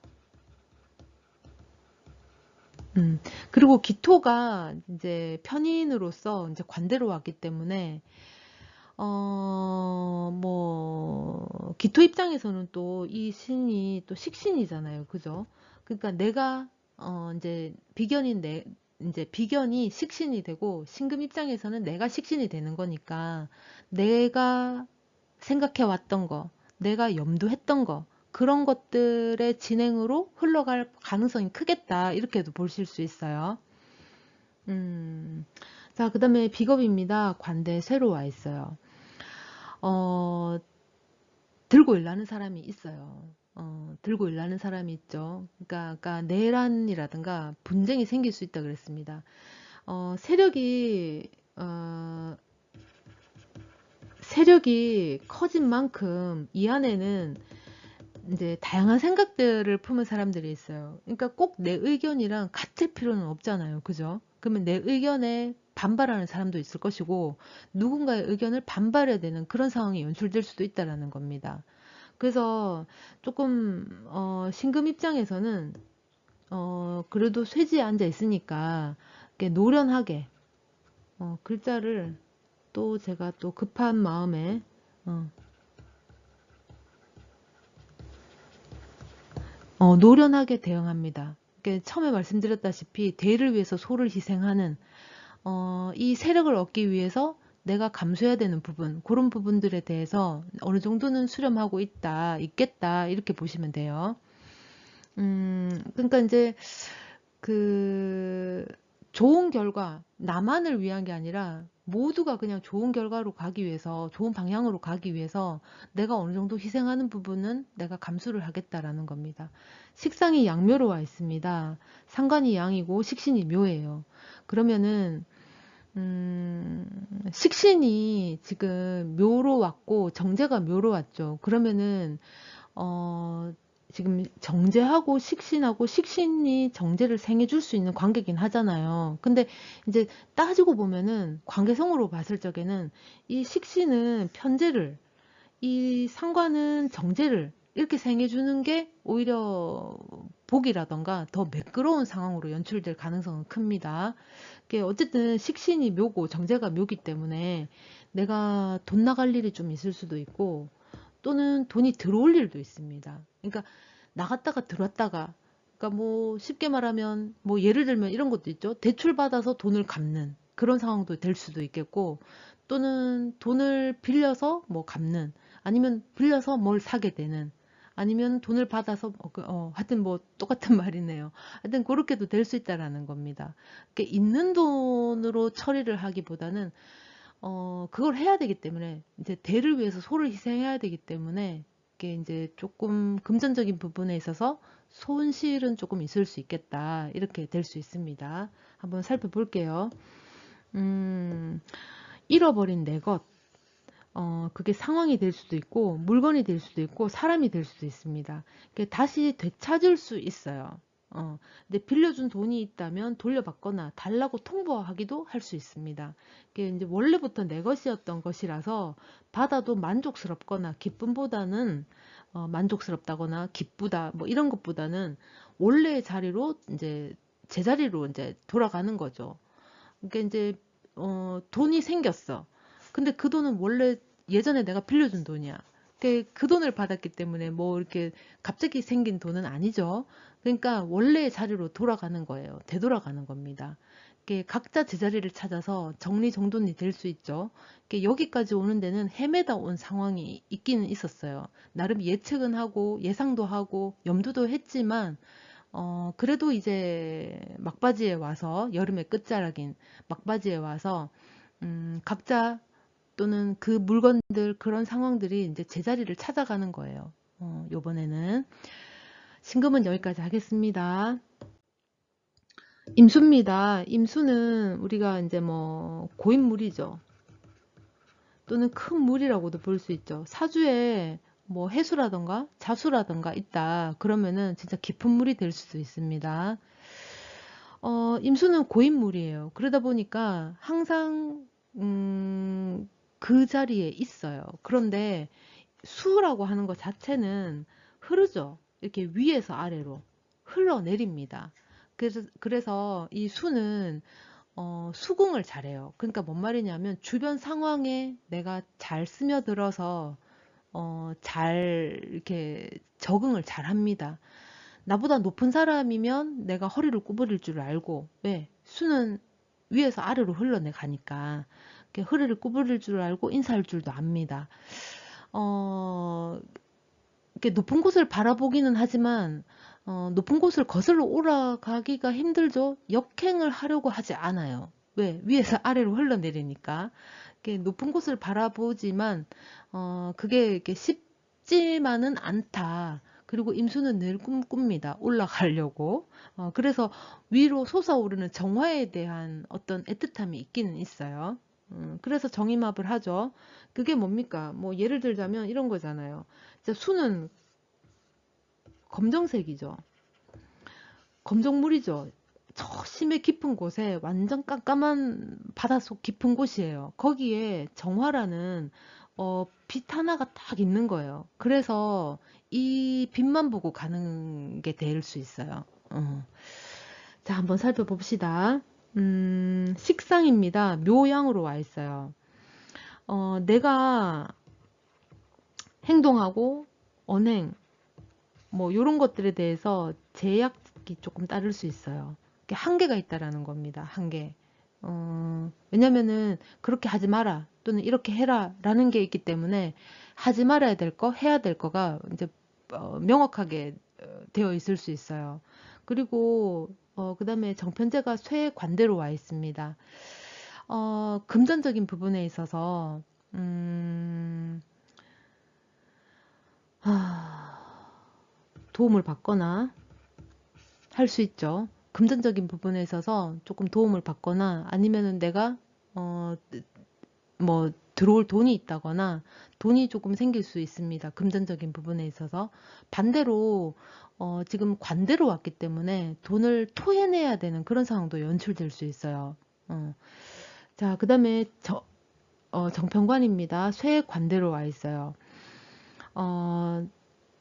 그리고 기토가 이제 편인으로서 이제 관대로 왔기 때문에 기토 입장에서는 또 이 신이 또 식신이잖아요. 그죠? 그러니까 내가, 이제 이제 비견이 식신이 되고, 신금 입장에서는 내가 식신이 되는 거니까, 내가 생각해 왔던 거, 내가 염두했던 거, 그런 것들의 진행으로 흘러갈 가능성이 크겠다. 이렇게도 보실 수 있어요. 음, 자, 그 다음에 비겁입니다. 관대 쇠로 와 있어요. 어, 들고 일하는 사람이 있어요. 들고 일하는 사람이 있죠. 그러니까 내란이라든가 분쟁이 생길 수 있다 그랬습니다. 세력이 커진 만큼 이 안에는 이제 다양한 생각들을 품은 사람들이 있어요. 그러니까 꼭 내 의견이랑 같을 필요는 없잖아요. 그죠? 그러면 내 의견에 반발하는 사람도 있을 것이고 누군가의 의견을 반발해야 되는 그런 상황이 연출될 수도 있다라는 겁니다. 그래서 조금 신금 입장에서는 그래도 쇠지에 앉아 있으니까 이렇게 노련하게 글자를 또 제가 또 급한 마음에 어, 노련하게 대응합니다. 처음에 말씀드렸다시피 대의를 위해서 소를 희생하는 이 세력을 얻기 위해서 내가 감수해야 되는 부분, 그런 부분들에 대해서 어느 정도는 수렴하고 있겠다, 이렇게 보시면 돼요. 그러니까 이제 그 좋은 결과, 나만을 위한 게 아니라 모두가 그냥 좋은 결과로 가기 위해서, 좋은 방향으로 가기 위해서 내가 어느 정도 희생하는 부분은 내가 감수를 하겠다라는 겁니다. 식상이 양묘로 와 있습니다. 상관이 양이고 식신이 묘예요. 그러면은 식신이 지금 묘로 왔고 정제가 묘로 왔죠. 그러면은 어, 지금 정제하고 식신하고 식신이 정제를 생해줄 수 있는 관계긴 하잖아요. 근데 이제 따지고 보면은 관계성으로 봤을 적에는 이 식신은 편제를, 이 상관은 정제를 이렇게 생해주는 게 오히려 복이라던가 더 매끄러운 상황으로 연출될 가능성은 큽니다. 어쨌든 식신이 묘고 정제가 묘기 때문에 내가 돈 나갈 일이 좀 있을 수도 있고 또는 돈이 들어올 일도 있습니다. 그러니까 나갔다가 들어왔다가, 그러니까 뭐 쉽게 말하면 뭐 예를 들면 이런 것도 있죠. 대출 받아서 돈을 갚는 그런 상황도 될 수도 있겠고, 또는 돈을 빌려서 뭐 갚는, 아니면 빌려서 뭘 사게 되는, 아니면 돈을 받아서 하여튼 뭐 똑같은 말이네요. 하여튼 그렇게도 될 수 있다라는 겁니다. 있는 돈으로 처리를 하기보다는 그걸 해야 되기 때문에, 이제 대를 위해서 소를 희생해야 되기 때문에, 이게 이제 조금 금전적인 부분에 있어서 손실은 조금 있을 수 있겠다. 이렇게 될 수 있습니다. 한번 살펴볼게요. 음, 잃어버린 내 것. 그게 상황이 될 수도 있고, 물건이 될 수도 있고, 사람이 될 수도 있습니다. 다시 되찾을 수 있어요. 근데 빌려준 돈이 있다면 돌려받거나 달라고 통보하기도 할 수 있습니다. 이게 이제 원래부터 내 것이었던 것이라서 받아도 만족스럽거나 기쁨보다는 만족스럽다거나 기쁘다 뭐 이런 것보다는 원래의 자리로 이제 제자리로 이제 돌아가는 거죠. 그러니까 이제 돈이 생겼어. 근데 그 돈은 원래 예전에 내가 빌려준 돈이야. 그 돈을 받았기 때문에 뭐 이렇게 갑자기 생긴 돈은 아니죠. 그러니까 원래의 자리로 돌아가는 거예요. 되돌아가는 겁니다. 이렇게 각자 제자리를 찾아서 정리정돈이 될 수 있죠. 이렇게 여기까지 오는 데는 헤매다 온 상황이 있기는 있었어요. 나름 예측은 하고 예상도 하고 염두도 했지만 그래도 이제 막바지에 와서 여름의 끝자락인 막바지에 와서 각자 또는 그 물건들 그런 상황들이 이제 제자리를 찾아가는 거예요. 요번에는 신금은 여기까지 하겠습니다. 임수입니다. 임수는 우리가 이제 뭐 고인물이죠. 또는 큰 물이라고도 볼 수 있죠. 사주에 뭐 해수라던가 자수라던가 있다. 그러면은 진짜 깊은 물이 될 수도 있습니다. 임수는 고인물이에요. 그러다 보니까 항상 그 자리에 있어요. 그런데 수라고 하는 것 자체는 흐르죠. 이렇게 위에서 아래로 흘러내립니다. 그래서 이 수는 수긍을 잘해요. 그러니까 뭔 말이냐면 주변 상황에 내가 잘 스며들어서 잘 이렇게 적응을 잘 합니다. 나보다 높은 사람이면 내가 허리를 구부릴 줄 알고, 왜? 수는 위에서 아래로 흘러내가니까 이렇게 허리를 구부릴 줄 알고 인사할 줄도 압니다. 이렇게 높은 곳을 바라보기는 하지만 높은 곳을 거슬러 올라가기가 힘들죠. 역행을 하려고 하지 않아요. 왜? 위에서 아래로 흘러내리니까. 이렇게 높은 곳을 바라보지만 그게 이렇게 쉽지만은 않다. 그리고 임수는 늘 꿈꿉니다. 올라가려고. 그래서 위로 솟아오르는 정화에 대한 어떤 애틋함이 있기는 있어요. 그래서 정임합을 하죠. 그게 뭡니까? 뭐 예를 들자면 이런 거잖아요. 수는 검정색이죠. 검정물이죠. 저 심해 깊은 곳에 완전 깜깜한 바닷속 깊은 곳이에요. 거기에 정화라는 빛 하나가 딱 있는 거예요. 그래서 이 빛만 보고 가는 게 될 수 있어요. 자, 한번 살펴봅시다. 식상입니다. 묘양으로 와 있어요. 내가 행동하고 언행, 뭐 이런 것들에 대해서 제약이 조금 따를 수 있어요. 한계가 있다라는 겁니다. 한계. 왜냐면은 그렇게 하지 마라 또는 이렇게 해라 라는 게 있기 때문에 하지 말아야 될 거, 해야 될 거가 이제 명확하게 되어 있을 수 있어요. 그리고 그 다음에 정편제가 쇠 관대로 와 있습니다. 금전적인 부분에 있어서 도움을 받거나 할 수 있죠. 금전적인 부분에 있어서 조금 도움을 받거나 아니면은 내가 뭐 들어올 돈이 있다거나 돈이 조금 생길 수 있습니다. 금전적인 부분에 있어서 반대로 지금 관대로 왔기 때문에 돈을 토해내야 되는 그런 상황도 연출될 수 있어요. 자, 그 다음에 정편관입니다. 쇠 관대로 와 있어요.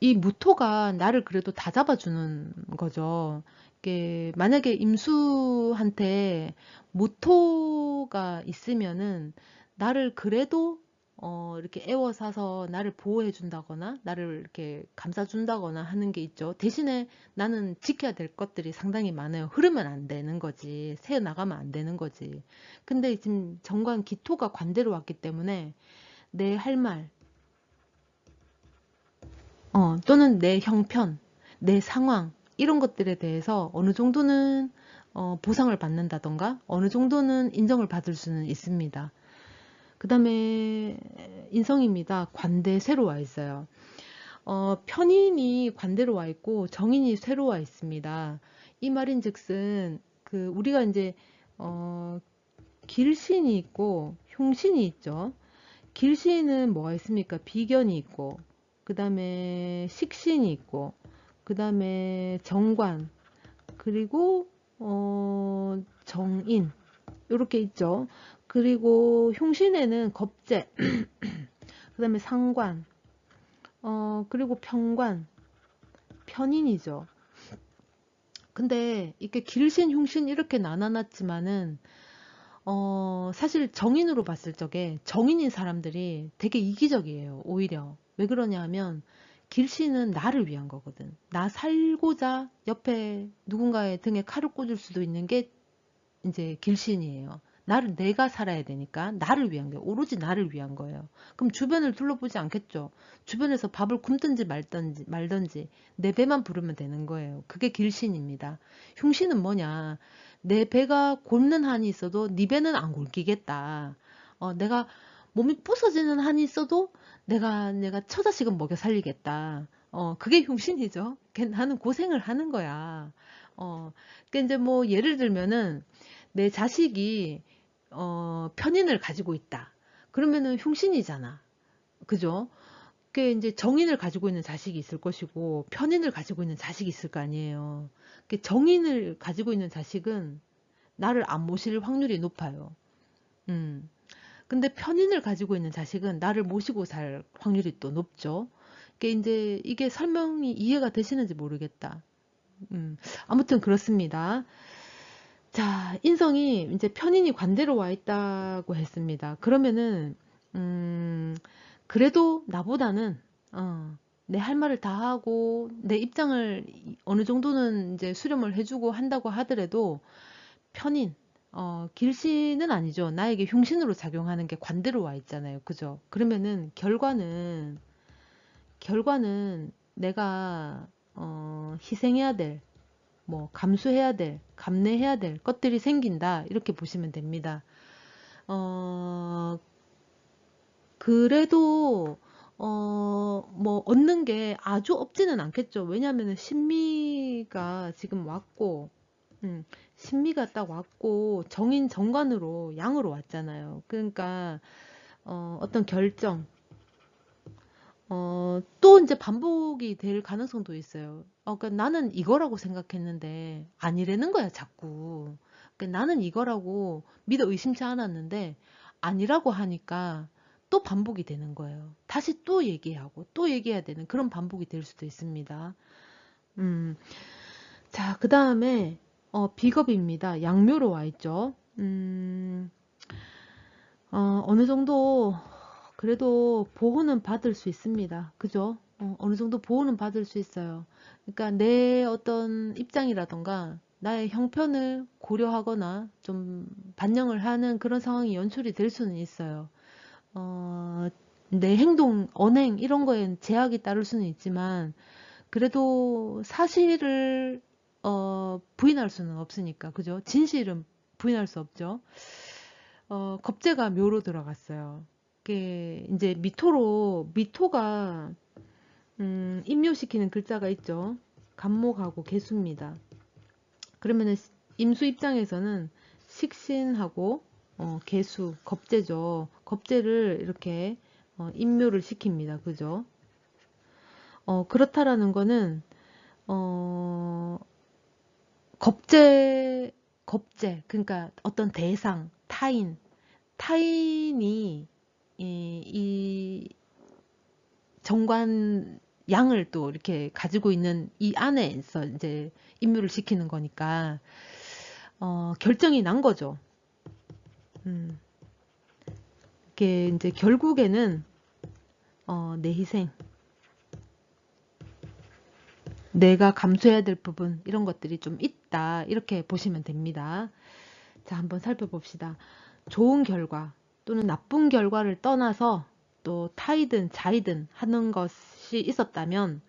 이 무토가 나를 그래도 다 잡아주는 거죠. 이게 만약에 임수한테 무토가 있으면은 나를 그래도 이렇게 애워싸서 나를 보호해 준다거나 나를 이렇게 감싸 준다거나 하는 게 있죠. 대신에 나는 지켜야 될 것들이 상당히 많아요. 흐르면 안 되는 거지. 새 나가면 안 되는 거지. 근데 지금 정관 기토가 관대로 왔기 때문에 내 할 말, 또는 내 형편, 내 상황, 이런 것들에 대해서 어느 정도는 보상을 받는다던가 어느 정도는 인정을 받을 수는 있습니다. 그 다음에 인성입니다. 관대 쇠로 와 있어요. 편인이 관대로 와 있고 정인이 쇠로 와 있습니다. 이 말인즉슨 그 우리가 이제 길신이 있고 흉신이 있죠. 길신은 뭐가 있습니까? 비견이 있고 그 다음에 식신이 있고 그 다음에 정관 그리고 정인 이렇게 있죠. 그리고 흉신에는 겁재 그 다음에 상관 그리고 편관 편인이죠. 근데 이렇게 길신 흉신 이렇게 나눠놨지만은 사실 정인으로 봤을 적에 정인인 사람들이 되게 이기적이에요. 오히려. 왜 그러냐 하면 길씨는 나를 위한 거거든. 나 살고자 옆에 누군가의 등에 칼을 꽂을 수도 있는 게 이제 길신이에요. 내가 살아야 되니까 나를 위한 거예요. 오로지 나를 위한 거예요. 그럼 주변을 둘러보지 않겠죠. 주변에서 밥을 굶든지 말든지 내 배만 부르면 되는 거예요. 그게 길신입니다. 흉신은 뭐냐? 내 배가 곪는 한이 있어도 네 배는 안 곪기겠다. 내가 몸이 부서지는 한이 있어도 내가 처자식은 먹여 살리겠다. 그게 흉신이죠. 나는 고생을 하는 거야. 그러니까 이제 뭐 예를 들면은 내 자식이 편인을 가지고 있다. 그러면은 흉신이잖아. 그죠? 그게 이제 정인을 가지고 있는 자식이 있을 것이고 편인을 가지고 있는 자식이 있을 거 아니에요. 정인을 가지고 있는 자식은 나를 안 모실 확률이 높아요. 음. 근데 편인을 가지고 있는 자식은 나를 모시고 살 확률이 또 높죠. 이제 이게 설명이 이해가 되시는지 모르겠다. 음. 아무튼 그렇습니다. 자, 인성이 이제 편인이 관대로 와 있다고 했습니다. 그러면은, 음, 그래도 나보다는, 내 할 말을 다 하고, 내 입장을 어느 정도는 이제 수렴을 해주고 한다고 하더라도, 편인, 길신은 아니죠. 나에게 흉신으로 작용하는 게 관대로 와 있잖아요. 그죠? 그러면은, 결과는 내가, 희생해야 될, 뭐 감수해야 될, 감내해야 될 것들이 생긴다. 이렇게 보시면 됩니다. 어, 그래도 뭐 얻는 게 아주 없지는 않겠죠. 왜냐하면 신미가 지금 왔고, 음, 신미가 딱 왔고 정인 정관으로 양으로 왔잖아요. 그러니까 어떤 결정, 또 이제 반복이 될 가능성도 있어요. 그러니까 나는 이거라고 생각했는데 아니라는 거야, 자꾸. 그러니까 나는 이거라고 믿어 의심치 않았는데 아니라고 하니까 또 반복이 되는 거예요. 다시 또 얘기하고 또 얘기해야 되는 그런 반복이 될 수도 있습니다. 음, 자, 그 다음에 비겁입니다. 양묘로 와 있죠. 어느 정도 그래도 보호는 받을 수 있습니다. 그죠? 어느 정도 보호는 받을 수 있어요. 그러니까 내 어떤 입장이라던가 나의 형편을 고려하거나 좀 반영을 하는 그런 상황이 연출이 될 수는 있어요. 내 행동, 언행 이런 거엔 제약이 따를 수는 있지만 그래도 사실을 부인할 수는 없으니까 그죠? 진실은 부인할 수 없죠. 겁재가 묘로 들어갔어요. 그게 이제 미토가 임묘시키는 글자가 있죠. 간목하고 개수입니다. 그러면은 임수 입장에서는 식신하고 개수, 겁재죠. 겁재를 이렇게 임묘를 시킵니다. 그죠? 그렇다라는 거는 어, 겁재, 그러니까 어떤 대상, 타인이 이 정관 양을 또 이렇게 가지고 있는 이 안에서 이제 임무를 시키는 거니까 결정이 난 거죠. 음, 이게 이제 결국에는 내 희생, 내가 감수해야 될 부분 이런 것들이 좀 있다 이렇게 보시면 됩니다. 자, 한번 살펴봅시다. 좋은 결과 또는 나쁜 결과를 떠나서 또 타이든 자이든 하는 것이 있었다면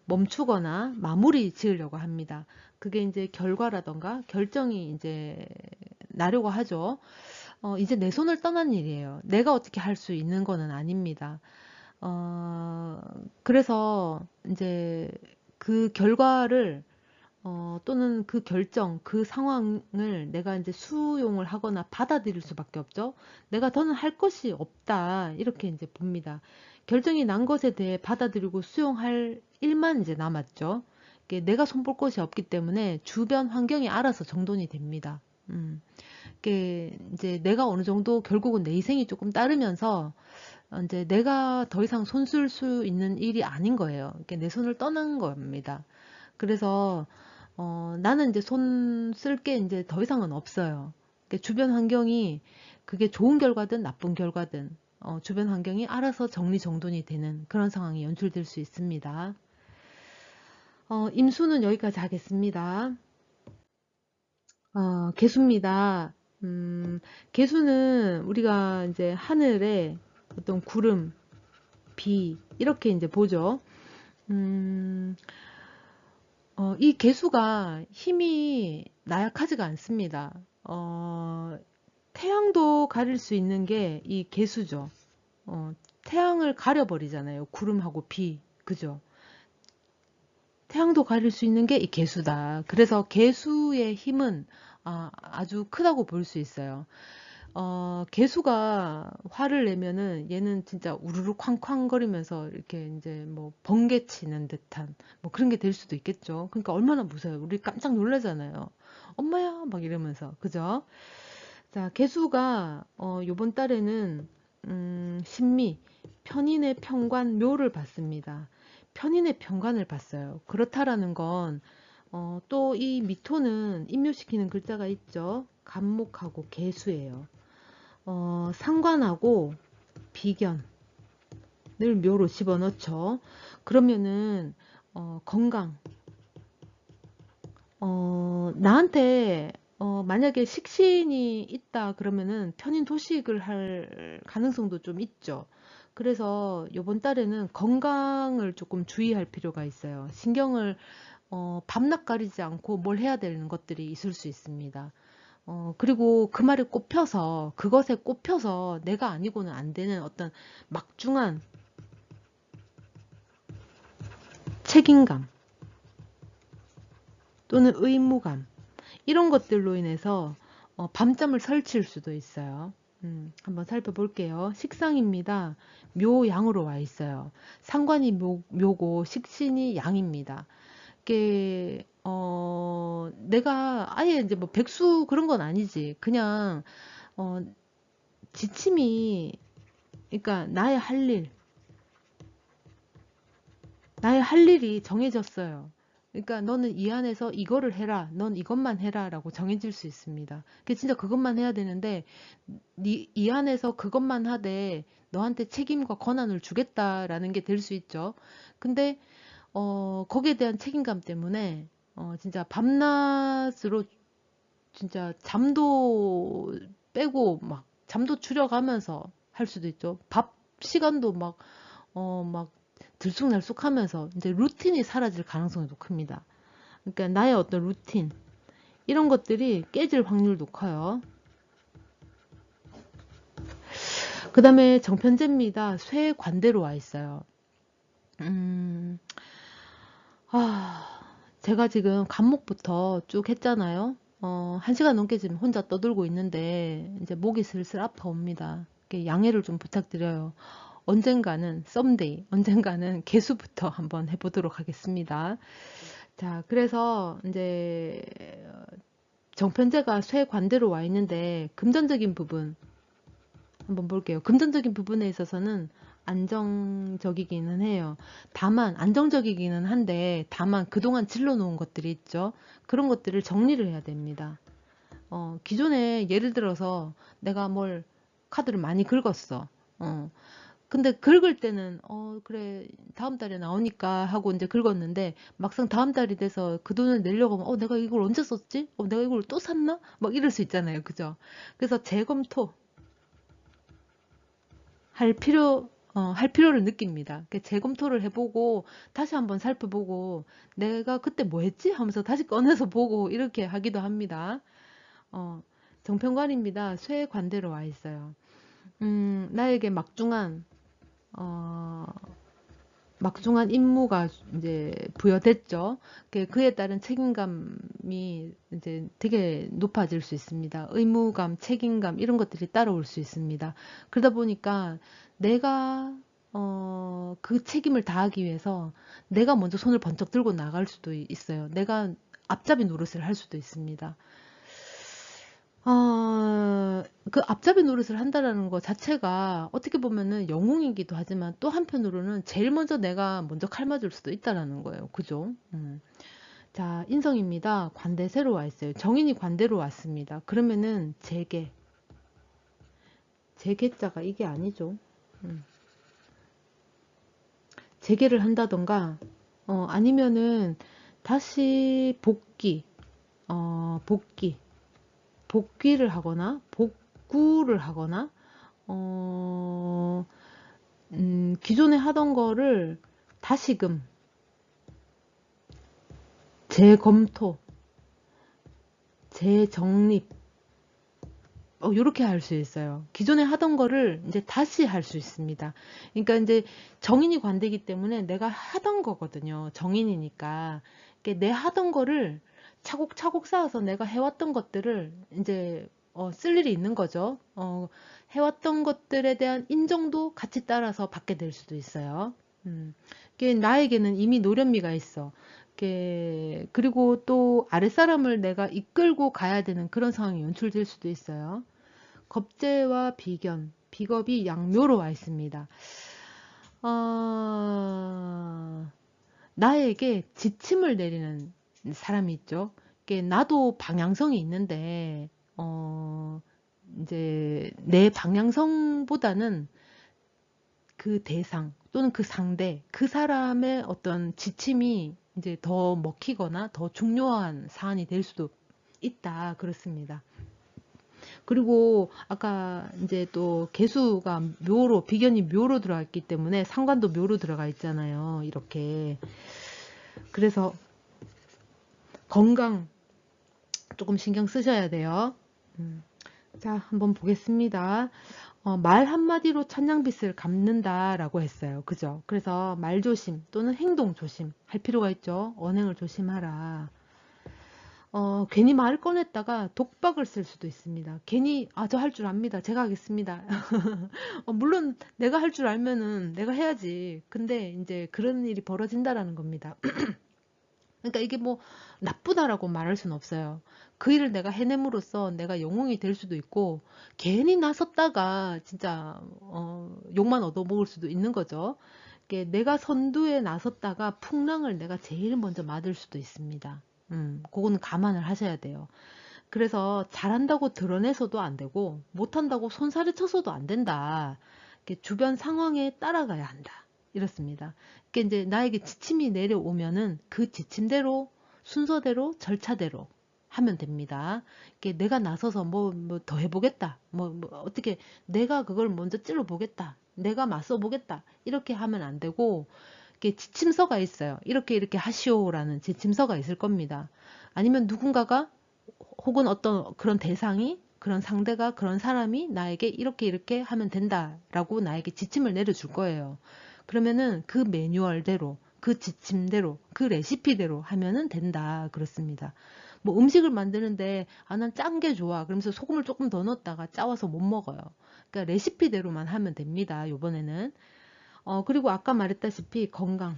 멈추거나 마무리 지으려고 합니다. 그게 이제 결과라던가 결정이 이제 나려고 하죠. 이제 내 손을 떠난 일이에요. 내가 어떻게 할 수 있는 거는 아닙니다. 어, 그래서 이제 그 결과를 또는 그 결정, 그 상황을 내가 이제 수용을 하거나 받아들일 수밖에 없죠. 내가 더는 할 것이 없다. 이렇게 이제 봅니다. 결정이 난 것에 대해 받아들이고 수용할 일만 이제 남았죠. 이게 내가 손볼 것이 없기 때문에 주변 환경이 알아서 정돈이 됩니다. 이게 이제 내가 어느 정도 결국은 내 희생이 조금 따르면서 이제 내가 더 이상 손 쓸 수 있는 일이 아닌 거예요. 이게 내 손을 떠난 겁니다. 그래서 나는 이제 손 쓸 게 이제 더 이상은 없어요. 그러니까 주변 환경이 그게 좋은 결과든 나쁜 결과든 주변 환경이 알아서 정리정돈이 되는 그런 상황이 연출될 수 있습니다. 임수는 여기까지 하겠습니다. 개수입니다. 개수는 우리가 이제 하늘에 어떤 구름, 비, 이렇게 이제 보죠. 음, 이 개수가 힘이 나약하지가 않습니다. 태양도 가릴 수 있는 게 이 개수죠. 태양을 가려버리잖아요. 구름하고 비. 그죠? 태양도 가릴 수 있는 게 이 개수다. 그래서 개수의 힘은 아주 크다고 볼 수 있어요. 개수가 화를 내면은 얘는 진짜 우르르 쾅쾅거리면서 이렇게 이제 뭐 번개 치는 듯한 뭐 그런 게 될 수도 있겠죠. 그러니까 얼마나 무서워요. 우리 깜짝 놀라잖아요. 엄마야 막 이러면서 그죠? 자, 개수가 요번 달에는 신미, 편인의 편관 묘를 봤습니다. 편인의 편관을 봤어요. 그렇다라는 건 또 이 미토는 인묘시키는 글자가 있죠. 간목하고 개수예요. 상관하고 비견을 묘로 집어넣죠. 그러면은 건강, 나한테 만약에 식신이 있다 그러면은 편인 도식을 할 가능성도 좀 있죠. 그래서 요번 달에는 건강을 조금 주의할 필요가 있어요. 신경을 밤낮 가리지 않고 뭘 해야 되는 것들이 있을 수 있습니다. 그리고 그 말에 꼽혀서 그것에 꼽혀서 내가 아니고는 안 되는 어떤 막중한 책임감 또는 의무감 이런 것들로 인해서 밤잠을 설칠 수도 있어요. 한번 살펴볼게요. 식상입니다. 묘양으로 와 있어요. 상관이 묘고 식신이 양입니다. 이게 내가 아예 이제 뭐 백수 그런 건 아니지. 그냥 어, 지침이 그러니까 나의 할 일이 정해졌어요. 그러니까 너는 이 안에서 이거를 해라. 넌 이것만 해라라고 정해질 수 있습니다. 그 진짜 그것만 해야 되는데 이 안에서 그것만 하되 너한테 책임과 권한을 주겠다라는 게 될 수 있죠. 근데 거기에 대한 책임감 때문에 진짜 밤낮으로 진짜 잠도 빼고 막 잠도 줄여가면서 할 수도 있죠. 밥 시간도 막 들쑥날쑥하면서 이제 루틴이 사라질 가능성이 큽니다. 그러니까 나의 어떤 루틴 이런 것들이 깨질 확률도 커요. 그 다음에 정편제입니다. 쇠 관대로 와 있어요. 음, 제가 지금 간목부터 쭉 했잖아요. 1시간 넘게 지금 혼자 떠들고 있는데 이제 목이 슬슬 아파옵니다. 양해를 좀 부탁드려요. 언젠가는 썸데이, 언젠가는 개수부터 한번 해보도록 하겠습니다. 자, 그래서 이제 정편제가 쇠 관대로 와 있는데 금전적인 부분 한번 볼게요. 금전적인 부분에 있어서는 안정적이기는 해요. 다만 안정적이기는 한데 다만 그동안 질러놓은 것들이 있죠. 그런 것들을 정리를 해야 됩니다. 기존에 예를 들어서 내가 뭘 카드를 많이 긁었어. 근데 긁을 때는 그래 다음 달에 나오니까 하고 이제 긁었는데 막상 다음 달이 돼서 그 돈을 내려고 하면 내가 이걸 언제 썼지? 내가 이걸 또 샀나? 막 이럴 수 있잖아요. 그죠? 그래서 재검토 할 필요를 느낍니다. 재검토를 해보고 다시 한번 살펴보고 내가 그때 뭐 했지? 하면서 다시 꺼내서 보고 이렇게 하기도 합니다. 어, 정편관입니다. 쇠 관대로 와 있어요. 나에게 어, 막중한 임무가 이제 부여됐죠. 그에 따른 책임감이 이제 되게 높아질 수 있습니다. 의무감, 책임감 이런 것들이 따라올 수 있습니다. 그러다 보니까 내가 그 책임을 다하기 위해서 내가 먼저 손을 번쩍 들고 나갈 수도 있어요. 내가 앞잡이 노릇을 할 수도 있습니다. 그 앞잡이 노릇을 한다라는 것 자체가 어떻게 보면은 영웅이기도 하지만 또 한편으로는 제일 먼저 내가 먼저 칼 맞을 수도 있다라는 거예요. 그죠? 자, 인성입니다. 관대세로 와 있어요. 정인이 관대로 왔습니다. 그러면은 재개자가 이게 아니죠. 음, 재개를 한다던가, 아니면은 다시 복귀. 복귀. 복귀를 하거나 복구를 하거나 어, 기존에 하던 거를 다시금 재검토, 재정립, 요렇게 할 수 있어요. 기존에 하던 거를 이제 다시 할 수 있습니다. 그러니까 이제 정인이 관대기 때문에 내가 하던 거거든요. 정인이니까. 그러니까 내 하던 거를 차곡차곡 쌓아서 내가 해왔던 것들을 이제 쓸 일이 있는 거죠. 해왔던 것들에 대한 인정도 같이 따라서 받게 될 수도 있어요. 나에게는 이미 노련미가 있어. 그리고 또 아랫사람을 내가 이끌고 가야 되는 그런 상황이 연출될 수도 있어요. 겁재와 비견, 비겁이 양묘로 와 있습니다. 나에게 지침을 내리는 사람이 있죠. 나도 방향성이 있는데, 이제 내 방향성보다는 그 대상 또는 그 상대, 그 사람의 어떤 지침이 이제 더 먹히거나 더 중요한 사안이 될 수도 있다. 그렇습니다. 그리고 아까 이제 또 개수가 묘로, 비견이 묘로 들어갔기 때문에 상관도 묘로 들어가 있잖아요. 이렇게. 그래서 건강 조금 신경 쓰셔야 돼요. 자, 한번 보겠습니다. 말 한마디로 천냥빚을 갚는다라고 했어요. 그죠? 그래서 말 조심 또는 행동 조심 할 필요가 있죠. 언행을 조심하라. 괜히 말을 꺼냈다가 독박을 쓸 수도 있습니다. 괜히, 저 할 줄 압니다. 제가 하겠습니다. 물론 내가 할 줄 알면은 내가 해야지. 근데 이제 그런 일이 벌어진다라는 겁니다. 그러니까 이게 뭐 나쁘다라고 말할 수는 없어요. 그 일을 내가 해냄으로써 내가 영웅이 될 수도 있고 괜히 나섰다가 진짜 욕만 얻어먹을 수도 있는 거죠. 내가 선두에 나섰다가 풍랑을 내가 제일 먼저 맞을 수도 있습니다. 그거는 감안을 하셔야 돼요. 그래서 잘한다고 드러내서도 안 되고 못한다고 손살을 쳐서도 안 된다. 주변 상황에 따라가야 한다. 이렇습니다. 이제 나에게 지침이 내려오면은 그 지침대로 순서대로 절차대로 하면 됩니다. 내가 나서서 뭐 더 해보겠다. 어떻게 내가 그걸 먼저 찔러보겠다. 내가 맞서보겠다. 이렇게 하면 안 되고 지침서가 있어요. 이렇게 하시오라는 지침서가 있을 겁니다. 아니면 누군가가 혹은 어떤 그런 대상이 그런 상대가 그런 사람이 나에게 이렇게 하면 된다라고 나에게 지침을 내려줄 거예요. 그러면은 그 매뉴얼대로 그 지침대로 그 레시피대로 하면은 된다 그렇습니다. 뭐 음식을 만드는데 난 짠 게 좋아 그러면서 소금을 조금 더 넣었다가 짜와서 못 먹어요. 그러니까 레시피대로만 하면 됩니다. 요번에는 그리고 아까 말했다시피 건강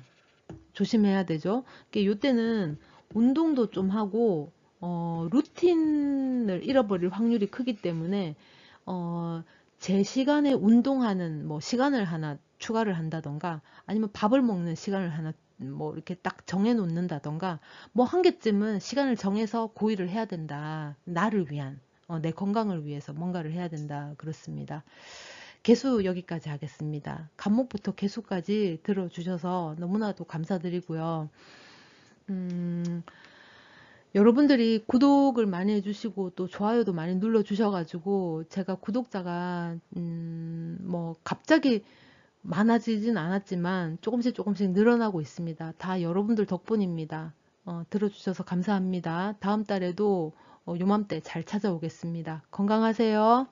조심해야 되죠. 요때는 운동도 좀 하고 루틴을 잃어버릴 확률이 크기 때문에 제 시간에 운동하는 뭐 시간을 하나 추가를 한다던가 아니면 밥을 먹는 시간을 하나 뭐 이렇게 딱 정해 놓는다던가 뭐 한 개쯤은 시간을 정해서 고의를 해야 된다. 나를 위한 내 건강을 위해서 뭔가를 해야 된다. 그렇습니다. 개수 여기까지 하겠습니다. 간목부터 개수까지 들어주셔서 너무나도 감사드리고요. 여러분들이 구독을 많이 해주시고 또 좋아요도 많이 눌러주셔가지고 제가 구독자가 뭐 갑자기 많아지진 않았지만 조금씩 늘어나고 있습니다. 다 여러분들 덕분입니다. 들어주셔서 감사합니다. 다음 달에도 요맘때 잘 찾아오겠습니다. 건강하세요.